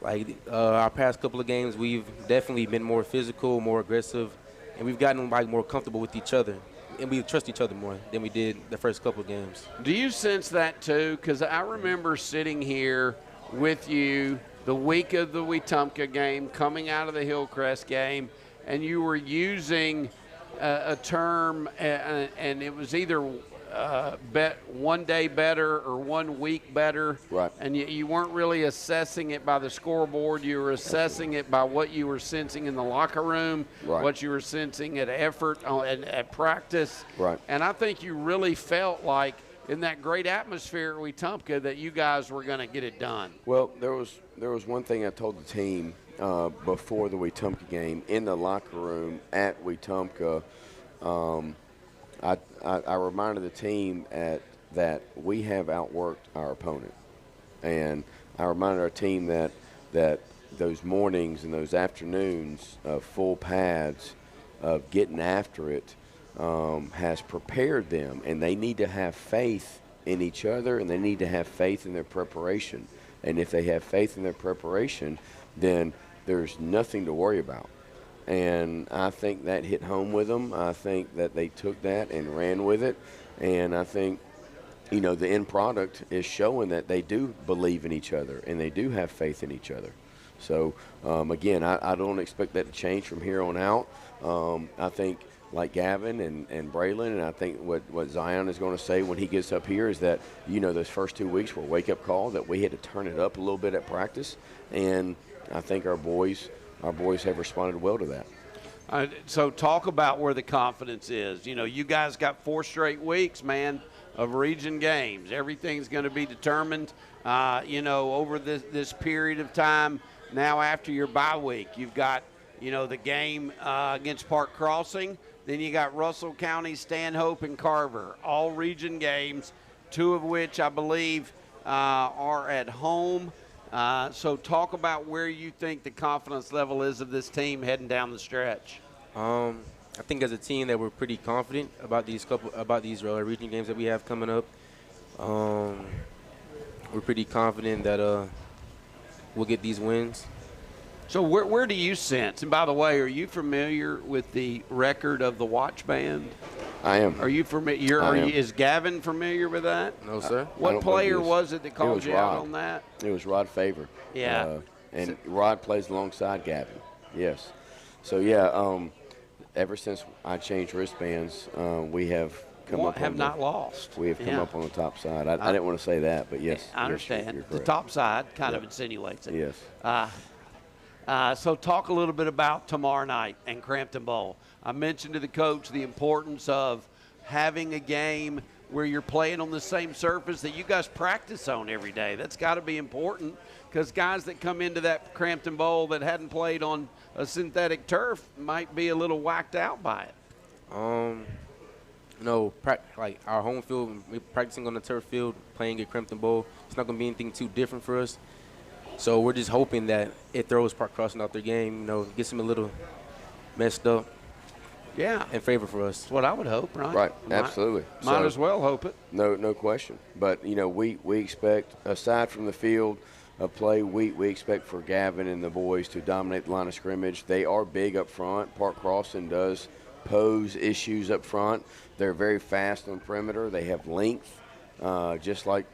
M: Like, our past couple of games, we've definitely been more physical, more aggressive, and we've gotten, like, more comfortable with each other. And we trust each other more than we did the first couple of games.
C: Do you sense that, too? Because I remember sitting here with you the week of the Wetumpka game, coming out of the Hillcrest game, and you were using a term, and it was either 1 day better or 1 week better.
D: Right.
C: And you weren't really assessing it by the scoreboard. You were assessing it by what you were sensing in the locker room,
D: Right.
C: what you were sensing at effort, at practice.
D: Right.
C: And I think you really felt like in that great atmosphere at Wetumpka that you guys were going to get it done.
D: Well, there was one thing I told the team before the Wetumpka game in the locker room at Wetumpka. I reminded the team that we have outworked our opponent, and I reminded our team that those mornings and those afternoons of full pads, of getting after it, has prepared them, and they need to have faith in each other, and they need to have faith in their preparation. And if they have faith in their preparation, then there's nothing to worry about. And I think that hit home with them. I think that they took that and ran with it. And I think, the end product is showing that they do believe in each other and they do have faith in each other. So, again, I don't expect that to change from here on out. I think, like Gavin and Brillan, and I think what Zion is going to say when he gets up here is that, those first 2 weeks were a wake-up call, that we had to turn it up a little bit at practice. And I think our boys have responded well to that.
C: So talk about where the confidence is. You guys got 4 straight weeks, man, of region games. Everything's going to be determined, over this period of time. Now after your bye week, you've got, the game against Park Crossing. Then you got Russell County, Stanhope, and Carver, all region games, 2 of which I believe are at home. So talk about where you think the confidence level is of this team heading down the stretch.
M: I think as a team that we're pretty confident about these region games that we have coming up. We're pretty confident that we'll get these wins.
C: So where do you sense? And by the way, are you familiar with the record of the watch band?
D: I am.
C: Are you familiar? Is Gavin familiar with that?
M: No, sir.
C: What player was it that called you out on that?
D: It was Rod Favor.
C: Yeah.
D: And Rod plays alongside Gavin. Yes. So, yeah, ever since I changed wristbands, we have come up
C: have
D: on
C: not lost.
D: We have come up on the top side. I didn't want to say that, but yes.
C: I understand.
D: Yes, you're
C: The
D: correct.
C: top side kind of insinuates it.
D: Yes.
C: So talk a little bit about tomorrow night and Crampton Bowl. I mentioned to the coach the importance of having a game where you're playing on the same surface that you guys practice on every day. That's got to be important because guys that come into that Crampton Bowl that hadn't played on a synthetic turf might be a little whacked out by it.
M: You know, like our home field, we're practicing on the turf field, playing at Crampton Bowl. It's not going to be anything too different for us. So we're just hoping that it throws Park Crossing out their game, you know, gets them a little messed up.
C: Yeah.
M: In favor for us.
C: That's what I would hope, right?
D: Right, absolutely.
C: Might as well hope it.
D: No question. But, you know, we expect, aside from the field of play, we expect for Gavin and the boys to dominate the line of scrimmage. They are big up front. Park Crossing does pose issues up front. They're very fast on perimeter. They have length, just like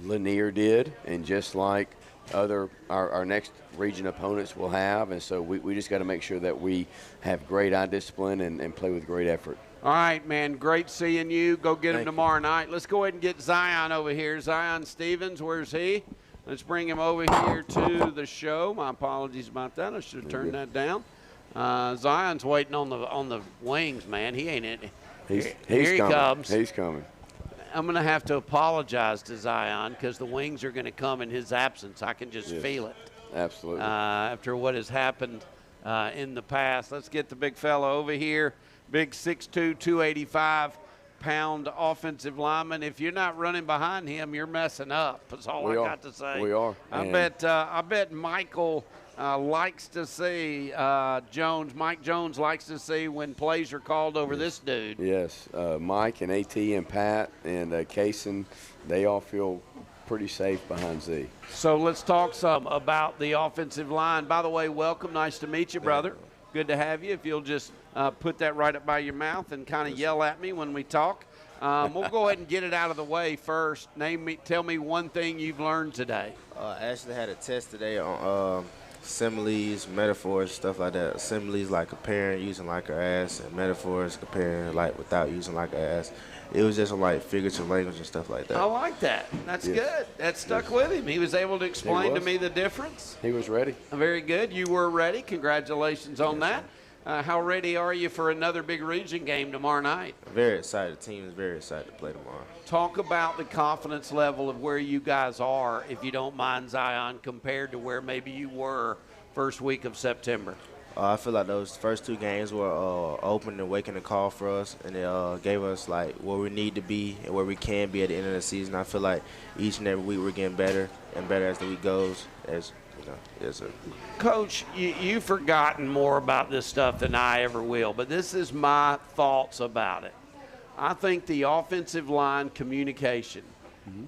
D: Lanier did and just like our next region opponents will have. And so we just got to make sure that we have great eye discipline and play with great effort.
C: All right, man, great seeing you. Go get him tomorrow night. Let's go ahead and get Zion over here. Zion Stevens, where's he? Let's bring him over here to the show. My apologies about that. I should have turned that down. Zion's waiting on the wings, man. He ain't in it. Here he comes.
D: He's coming.
C: I'm going to have to apologize to Zion because the wings are going to come in his absence. I can just feel it.
D: Absolutely.
C: After what has happened in the past. Let's get the big fella over here. Big 6'2", 285-pound offensive lineman. If you're not running behind him, you're messing up. That's all I got to say.
D: We are.
C: I bet Michael likes to see Mike Jones likes to see when plays are called over this dude.
D: Yes, Mike and AT and Pat and Kaysen, they all feel pretty safe behind Z.
C: So let's talk some about the offensive line. By the way, welcome. Nice to meet you, brother. Good to have you. If you'll just put that right up by your mouth and kind of yell at me when we talk. We'll go ahead and get it out of the way first. Tell me one thing you've learned today.
N: I actually had a test today on similes, metaphors, stuff like that. Similes like comparing using like an ass, and metaphors comparing like without using like an ass. It was just like figurative language and stuff like that.
C: I like that. That's good. That stuck with him. He was able to explain to me the difference.
D: He was ready.
C: Very good. You were ready. Congratulations on that. How ready are you for another big region game tomorrow night?
N: Very excited. The team is very excited to play tomorrow.
C: Talk about the confidence level of where you guys are, if you don't mind, Zion, compared to where maybe you were first week of September.
N: I feel like those first two games were open and waking the call for us, and it gave us like where we need to be and where we can be at the end of the season. I feel like each and every week we're getting better and better as the week goes.
C: Coach, you've forgotten more about this stuff than I ever will, but this is my thoughts about it. I think the offensive line communication,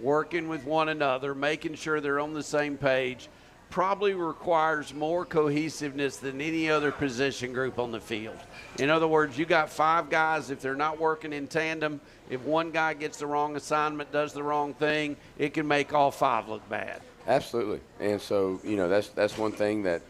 C: working with one another, making sure they're on the same page, probably requires more cohesiveness than any other position group on the field. In other words, you got 5 guys. If they're not working in tandem, if one guy gets the wrong assignment, does the wrong thing, it can make all 5 look bad.
D: Absolutely. And so, that's one thing that,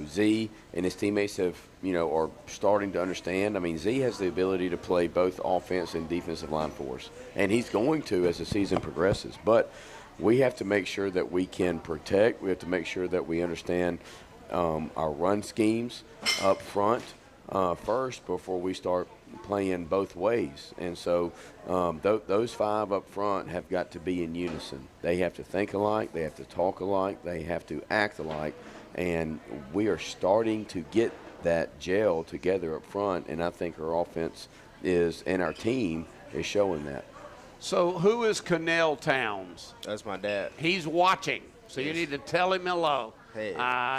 D: Z and his teammates have, are starting to understand. I mean, Z has the ability to play both offense and defensive line for us, and he's going to as the season progresses. But we have to make sure that we can protect. We have to make sure that we understand our run schemes up front first before we start playing both ways. And so those 5 up front have got to be in unison. They have to think alike. They have to talk alike. They have to act alike. And we are starting to get that gel together up front, and I think our offense is, and our team is showing that.
C: So who is Connell Towns?
N: That's my dad.
C: He's watching, so you need to tell him hello.
N: Hey.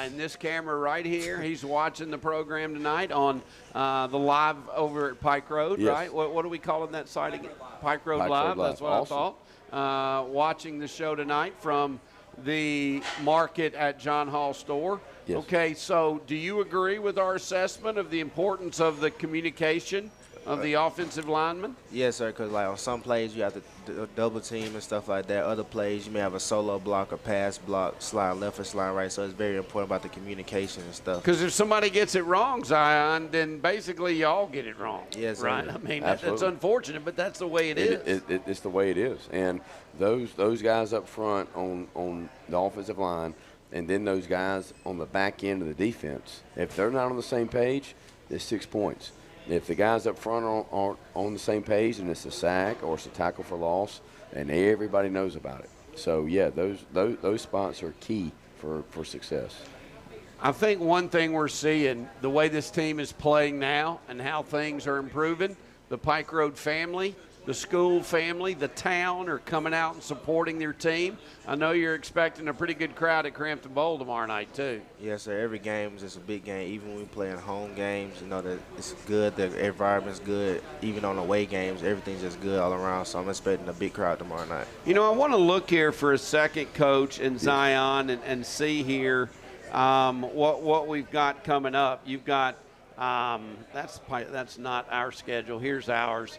C: In this camera right here, he's watching the program tonight on the live over at Pike Road,
D: yes.
C: right? What are we calling that site again? Pike Road
D: Pike
C: Live,
D: Road Live.
C: that's what
D: Awesome.
C: I thought. Watching the show tonight from the market at John Hall store.
D: Yes.
C: Okay, so do you agree with our assessment of the importance of the communication of the offensive linemen?
N: Yes, sir, because like on some plays you have to double team and stuff like that. Other plays you may have a solo block, a pass block, slide left or slide right. So it's very important about the communication and stuff.
C: Because if somebody gets it wrong, Zion, then basically y'all get it wrong.
N: Yes, sir.
C: Right? I mean, that's unfortunate, but that's the way it is.
D: It's the way it is. And those guys up front on the offensive line, and then those guys on the back end of the defense, if they're not on the same page, it's 6 points. If the guys up front aren't on the same page, and it's a sack or it's a tackle for loss, and everybody knows about it. So, yeah, those spots are key for success.
C: I think one thing we're seeing, the way this team is playing now and how things are improving, the Pike Road family, the school family, the town are coming out and supporting their team. I know you're expecting a pretty good crowd at Crampton Bowl tomorrow night, too.
N: Yes, sir. Every game is just a big game. Even when we play in home games, you know, that it's good. The environment's good. Even on away games, everything's just good all around. So I'm expecting a big crowd tomorrow night.
C: You know, I want to look here for a second, Coach, and Zion, and see here what we've got coming up. You've got that's not our schedule. Here's ours.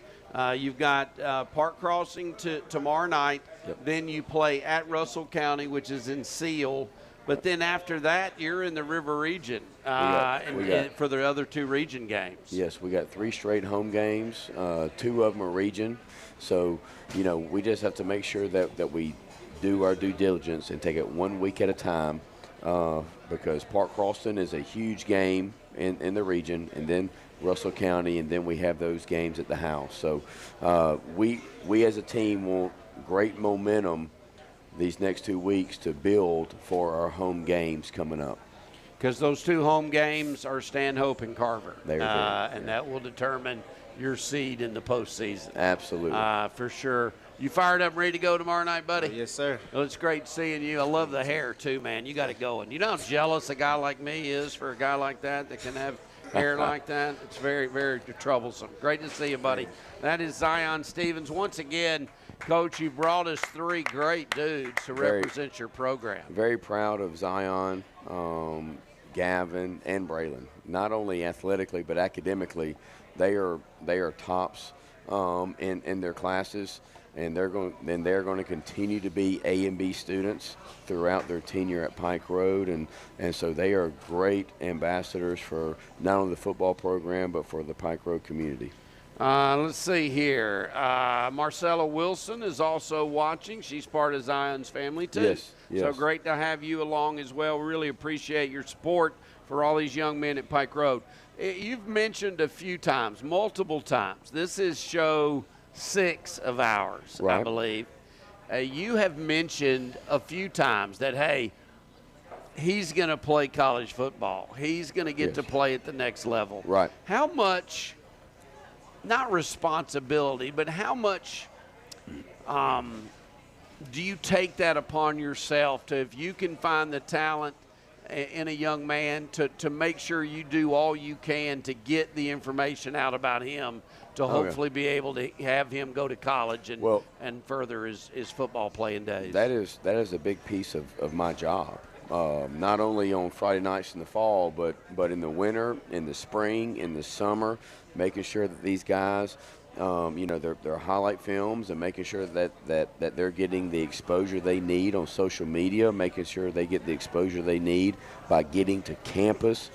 C: You've got Park Crossing tomorrow night.
D: Yep.
C: Then you play at Russell County, which is in Seal. But then after that, you're in the River region for the other 2 region games.
D: Yes, we got 3 straight home games. 2 of them are region. So, you know, we just have to make sure that we do our due diligence and take it 1 week at a time because Park Crossing is a huge game in the region, and then Russell County, and then we have those games at the house. So we as a team want great momentum these next 2 weeks to build for our home games coming up.
C: Because those 2 home games are Stanhope and Carver.
D: And
C: that will determine your seed in the postseason.
D: Absolutely.
C: For sure. You fired up and ready to go tomorrow night, buddy?
N: Yes, sir.
C: Well, it's great seeing you. I love the hair, too, man. You got it going. You know how jealous a guy like me is for a guy like that can have hair like that? It's very, very troublesome. Great to see you, buddy. That is Zion Stevens. Once again, Coach, you brought us 3 great dudes to represent your program.
D: Very proud of Zion, Gavin, and Brillan. Not only athletically but academically, they are tops in their classes, and they're going to continue to be A and B students throughout their tenure at Pike Road, and so they are great ambassadors for not only the football program but for the Pike Road community.
C: Let's see here. Marcella Wilson is also watching. She's part of Zion's family, too.
D: Yes.
C: So great to have you along as well. We really appreciate your support for all these young men at Pike Road. You've mentioned a few times, multiple times, this is show 6 of ours,
D: right.
C: I believe. You have mentioned a few times that, hey, he's going to play college football. He's going to get to play at the next level.
D: Right.
C: How much, not responsibility, but how much do you take that upon yourself to, if you can find the talent in a young man, to make sure you do all you can to get the information out about him to hopefully be able to have him go to college and further his football playing days?
D: That is a big piece of my job. Not only on Friday nights in the fall, but in the winter, in the spring, in the summer, making sure that these guys, their highlight films, and making sure that they're getting the exposure they need on social media, making sure they get the exposure they need by getting to campus,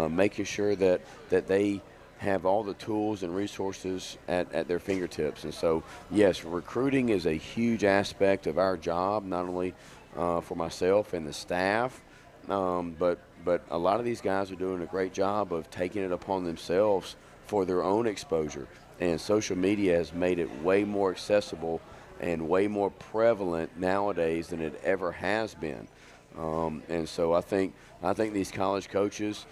D: making sure that they have all the tools and resources at their fingertips. And so, yes, recruiting is a huge aspect of our job, not only for myself and the staff, but a lot of these guys are doing a great job of taking it upon themselves for their own exposure. And social media has made it way more accessible and way more prevalent nowadays than it ever has been. And so I think these college coaches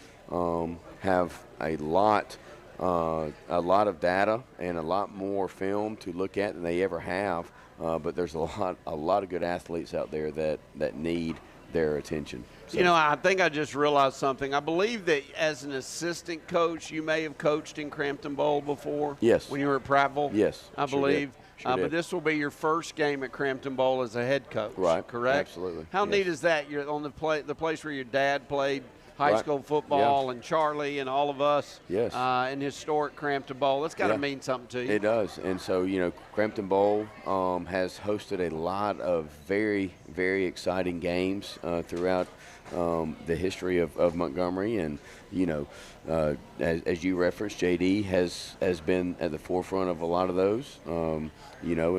D: have a lot of data and a lot more film to look at than they ever have. But there's a lot of good athletes out there that need their attention. So.
C: I think I just realized something. I believe that as an assistant coach, you may have coached in Crampton Bowl before.
D: Yes.
C: When you were at Prattville.
D: Yes.
C: I believe.
D: Sure did.
C: But this will be your first game at Crampton Bowl as a head coach.
D: Right.
C: Correct.
D: Absolutely.
C: How neat is that? You're on the place where your dad played high
D: Right.
C: school football and Charlie and all of us
D: Yes.
C: in historic Crampton Bowl. That's got to mean something to you.
D: It does. And so, Crampton Bowl has hosted a lot of very, very exciting games throughout the history of Montgomery. And, as you referenced, JD has been at the forefront of a lot of those, and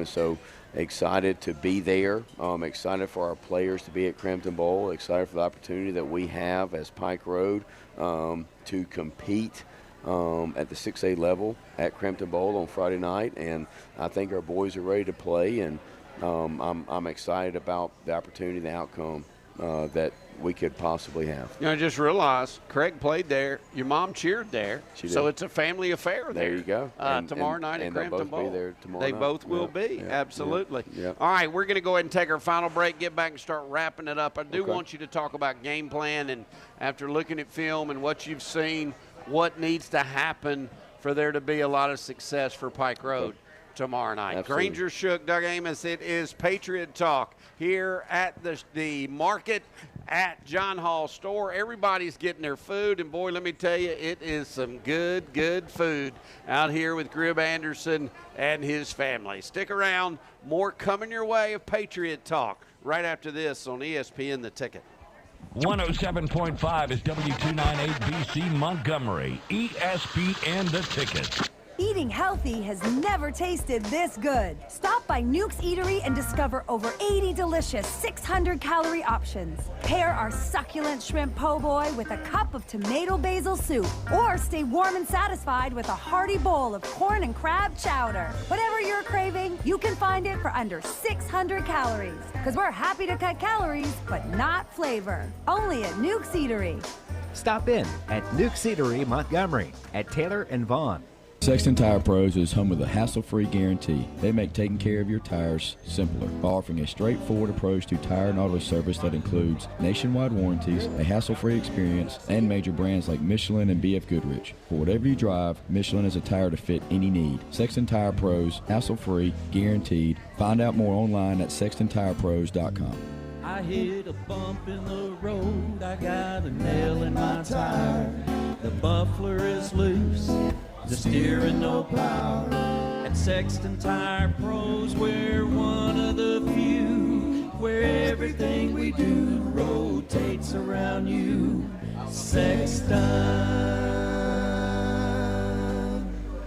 D: so excited to be there, excited for our players to be at Crampton Bowl, excited for the opportunity that we have as Pike Road to compete at the 6A level at Crampton Bowl on Friday night. And I think our boys are ready to play, and I'm excited about the opportunity, the outcome that we could possibly have.
C: I just realized Craig played there. Your mom cheered there.
D: She did.
C: So it's a family affair there.
D: There you go.
C: Tomorrow night at Crampton Bowl.
D: They'll both be there tomorrow
C: They
D: night.
C: both will be.
D: Yeah.
C: Absolutely.
D: Yeah.
C: All right, we're going to go ahead and take our final break, get back and start wrapping it up. I do
D: Okay.
C: want you to talk about game plan, and after looking at film and what you've seen, what needs to happen for there to be a lot of success for Pike Road tomorrow night.
D: Absolutely.
C: Granger Shook, Doug Amos. It is Patriot Talk here at the market at John Hall store. Everybody's getting their food, and boy, let me tell you, it is some good food out here with Grib Anderson and his family. Stick around, more coming your way of Patriot Talk right after this on ESPN The Ticket.
A: 107.5 is W298BC Montgomery, ESPN The Ticket.
K: Eating healthy has never tasted this good. Stop by Nuke's Eatery and discover over 80 delicious 600-calorie options. Pair our succulent shrimp po' boy with a cup of tomato basil soup, or stay warm and satisfied with a hearty bowl of corn and crab chowder. Whatever you're craving, you can find it for under 600 calories. Because we're happy to cut calories, but not flavor. Only at Nuke's Eatery.
O: Stop in at Nuke's Eatery Montgomery at Taylor and Vaughn.
E: Sexton Tire Pros is home of the hassle-free guarantee. They make taking care of your tires simpler by offering a straightforward approach to tire and auto service that includes nationwide warranties, a hassle-free experience, and major brands like Michelin and BF Goodrich. For whatever you drive, Michelin is a tire to fit any need. Sexton Tire Pros, hassle-free, guaranteed. Find out more online at sextontirepros.com.
F: I hit a bump in the road, I got a nail in my tire. The muffler is loose, the steering no power. At Sexton Tire Pros, we're one of the few where everything we do rotates around you. Sexton.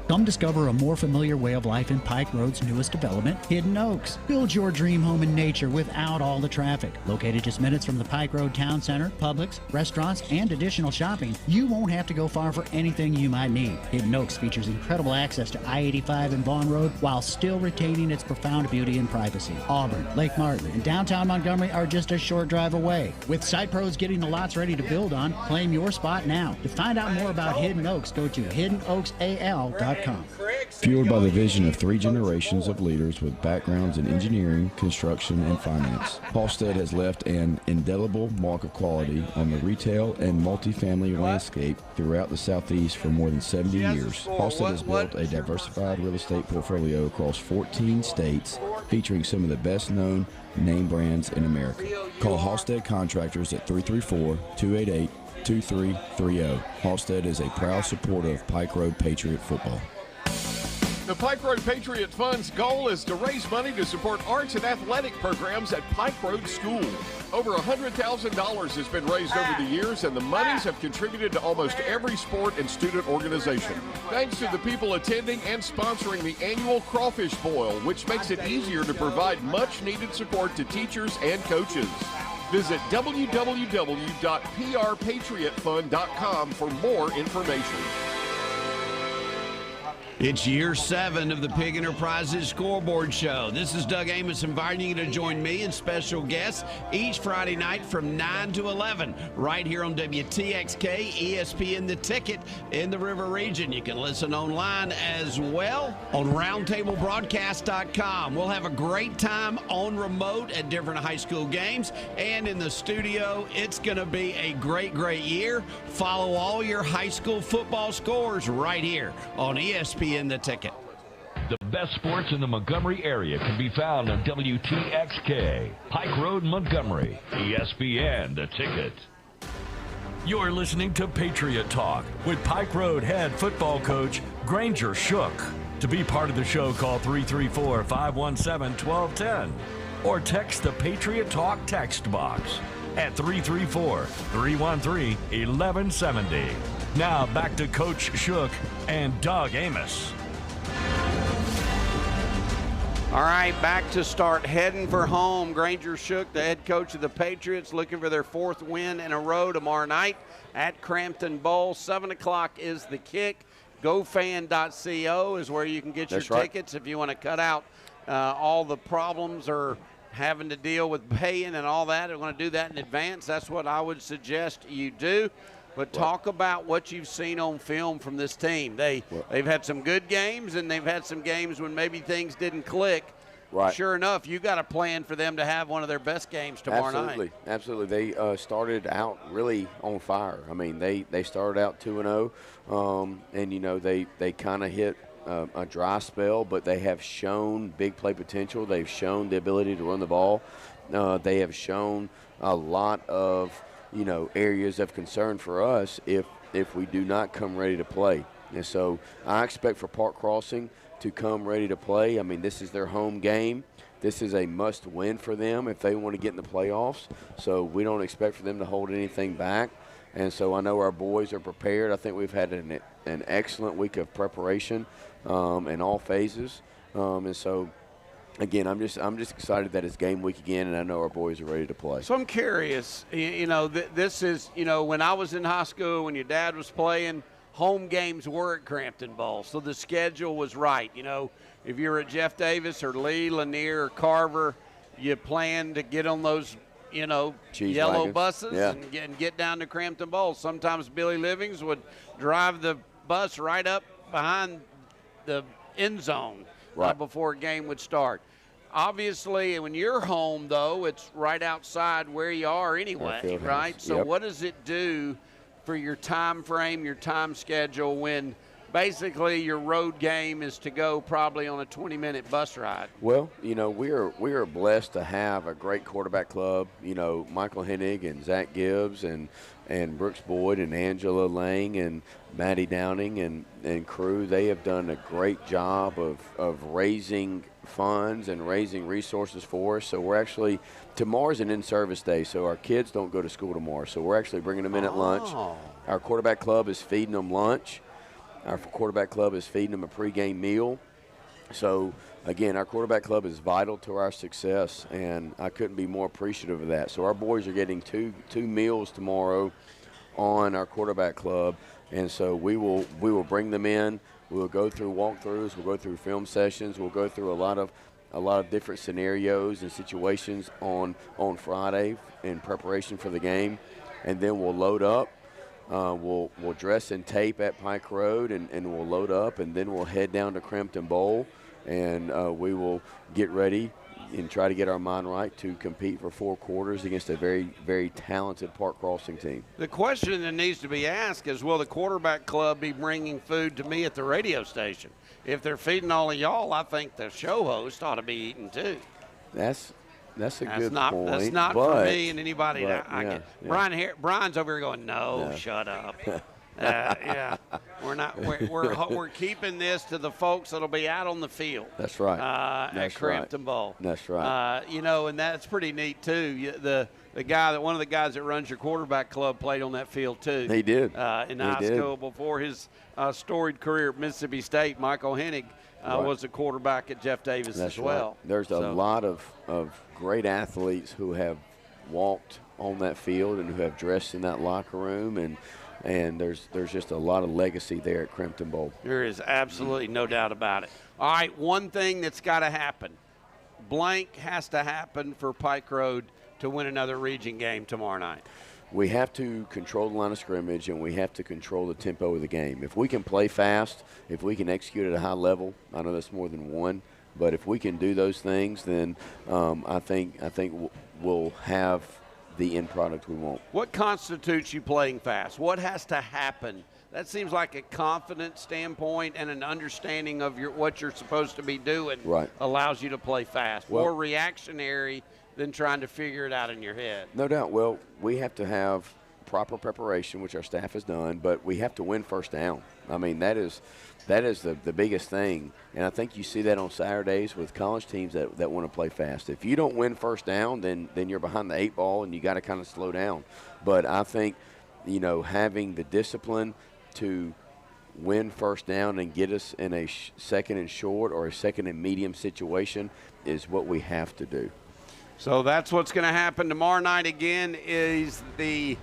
B: Come discover a more familiar way of life in Pike Road's newest development, Hidden Oaks. Build your dream home in nature without all the traffic. Located just minutes from the Pike Road Town Center, Publix, restaurants, and additional shopping, you won't have to go far for anything you might need. Hidden Oaks features incredible access to I-85 and Vaughn Road while still retaining its profound beauty and privacy. Auburn, Lake Martin, and downtown Montgomery are just a short drive away. With site pros getting the lots ready to build on, claim your spot now. To find out more about Hidden Oaks, go to hiddenoaksal.com.
E: Fueled by the vision of 3 generations of leaders with backgrounds in engineering, construction, and finance, Halstead has left an indelible mark of quality on the retail and multifamily landscape throughout the Southeast for more than 70 years. Halstead has built a diversified real estate portfolio across 14 states, featuring some of the best-known name brands in America. Call Halstead Contractors at 334-288-2330. Halstead is a proud supporter of Pike Road Patriot football.
G: The Pike Road Patriot Fund's goal is to raise money to support arts and athletic programs at Pike Road School. Over $100,000 has been raised over the years, and the monies have contributed to almost every sport and student organization. Thanks to the people attending and sponsoring the annual Crawfish Boil, which makes it easier to provide much-needed support to teachers and coaches. Visit www.prpatriotfund.com for more information.
H: It's year 7 of the Pig Enterprises Scoreboard Show. This is Doug Amos inviting you to join me and special guests each Friday night from 9 to 11 right here on WTXK, ESPN The Ticket in the River Region. You can listen online as well on roundtablebroadcast.com. We'll have a great time on remote at different high school games and in the studio. It's going to be a great year. Follow all your high school football scores right here on ESPN The Ticket.
A: The best sports in the Montgomery area can be found on WTXK, Pike Road, Montgomery, ESPN The Ticket. You're listening to Patriot Talk with Pike Road head football coach Granger Shook. To be part of the show, call 334-517-1210 or text the Patriot Talk text box at 334-313-1170. Now back to Coach Shook and Doug Amos.
C: All right, back to start heading for home. Granger Shook, the head coach of the Patriots, looking for their 4th win in a row tomorrow night at Crampton Bowl. 7 o'clock is the kick. GoFan.co is where you can get your tickets if you want to cut out all the problems or having to deal with paying and all that. I want to do that in advance. That's what I would suggest you do. But talk about what you've seen on film from this team. They've had some good games, and they've had some games when maybe things didn't click.
D: Right.
C: Sure enough, you got a plan for them to have one of their best games tomorrow night.
D: Absolutely. They started out really on fire. I mean, they started out 2-0, and, you know, they kind of hit a dry spell, but they have shown big play potential. They've shown the ability to run the ball. They have shown a lot of, you know, areas of concern for us if we do not come ready to play. And so I expect for Park Crossing to come ready to play. I mean, this is their home game. This is a must-win for them if they want to get in the playoffs. So we don't expect for them to hold anything back. And so I know our boys are prepared. I think we've had an excellent week of preparation in all phases. And so, again, I'm just excited that it's game week again, and I know our boys are ready to play.
C: So I'm curious, you know, this is, you know, when I was in high school, when your dad was playing, home games were at Crampton Bowl, so the schedule was right. You know, if you're at Jeff Davis or Lee, Lanier, or Carver, you plan to get on those, you know, yellow buses and get down to Crampton Bowl. Sometimes Billy Livings would drive the bus right up behind the end zone before a game would start. Obviously, when you're home, though, it's right outside where you are anyway, right? So what does it do for your time frame, your time schedule, when basically your road game is to go probably on a 20-minute bus ride?
D: Well, you know, we are blessed to have a great quarterback club. You know, Michael Hennig and Zach Gibbs and Brooks Boyd and Angela Lang and Maddie Downing and crew. They have done a great job of raising funds and raising resources for us. So we're actually, tomorrow's an in-service day, so our kids don't go to school tomorrow. So we're actually bringing them in at lunch. Our quarterback club is feeding them lunch. Our quarterback club is feeding them a pregame meal. So, again, our quarterback club is vital to our success, and I couldn't be more appreciative of that. So our boys are getting two meals tomorrow on our quarterback club, and so we will bring them in. We'll go through walkthroughs. We'll go through film sessions. We'll go through a lot of different scenarios and situations on Friday in preparation for the game, and then we'll load up. We'll dress and tape at Pike Road, and we'll load up, and then we'll head down to Crampton Bowl, and we will get ready and try to get our mind right to compete for 4 quarters against a very, very talented Park Crossing team.
C: The question that needs to be asked is, will the quarterback club be bringing food to me at the radio station? If they're feeding all of y'all, I think the show host ought to be eating too.
D: That's a good point.
C: That's not for me and anybody. Brian's over here going, no. Shut up. We're not. We're keeping this to the folks that'll be out on the field.
D: That's right.
C: At Crampton Bowl.
D: That's right.
C: You know, and that's pretty neat too. One of the guys that runs your quarterback club played on that field too.
D: He did.
C: In high school before his storied career at Mississippi State. Michael Hennig was a quarterback at Jeff Davis as well.
D: Right. There's a lot of great athletes who have walked on that field and who have dressed in that locker room, and there's just a lot of legacy there at Crampton Bowl.
C: There is absolutely no doubt about it. All right, one thing that's got to happen. Blank has to happen for Pike Road to win another region game tomorrow night.
D: We have to control the line of scrimmage, and we have to control the tempo of the game. If we can play fast, if we can execute at a high level, I know that's more than one, but if we can do those things, then I think we'll have the end product we want.
C: What constitutes you playing fast? What has to happen? That seems like a confident standpoint and an understanding of what you're supposed to be doing allows you to play fast. More reactionary than trying to figure it out in your head.
D: No doubt. Well, we have to have proper preparation, which our staff has done, but we have to win first down. I mean, that is the biggest thing, and I think you see that on Saturdays with college teams that want to play fast. If you don't win first down, then you're behind the 8 ball, and you got to kind of slow down. But I think, having the discipline to win first down and get us in a second and short or a second and medium situation is what we have to do.
C: So that's what's going to happen tomorrow night. Again, is the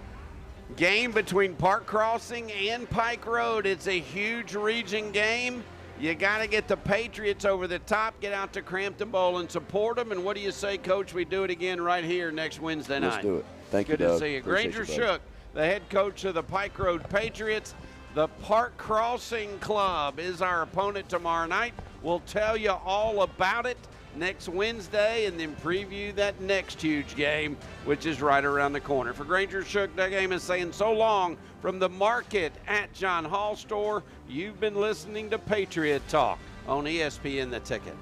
C: game between Park Crossing and Pike Road. It's a huge region game. You got to get the Patriots over the top, get out to Crampton Bowl and support them. And what do you say, Coach? We do it again right here next Wednesday night.
D: Let's do it. Thank you,
C: Good
D: Doug.
C: to see you.
D: Appreciate
C: Granger
D: you,
C: Shook, the head coach of the Pike Road Patriots. The Park Crossing Club is our opponent tomorrow night. We'll tell you all about it next Wednesday and then preview that next huge game, which is right around the corner. For Granger Shook, Doug Amos saying so long from the market at John Hall Store. You've been listening to Patriot Talk on ESPN The Ticket.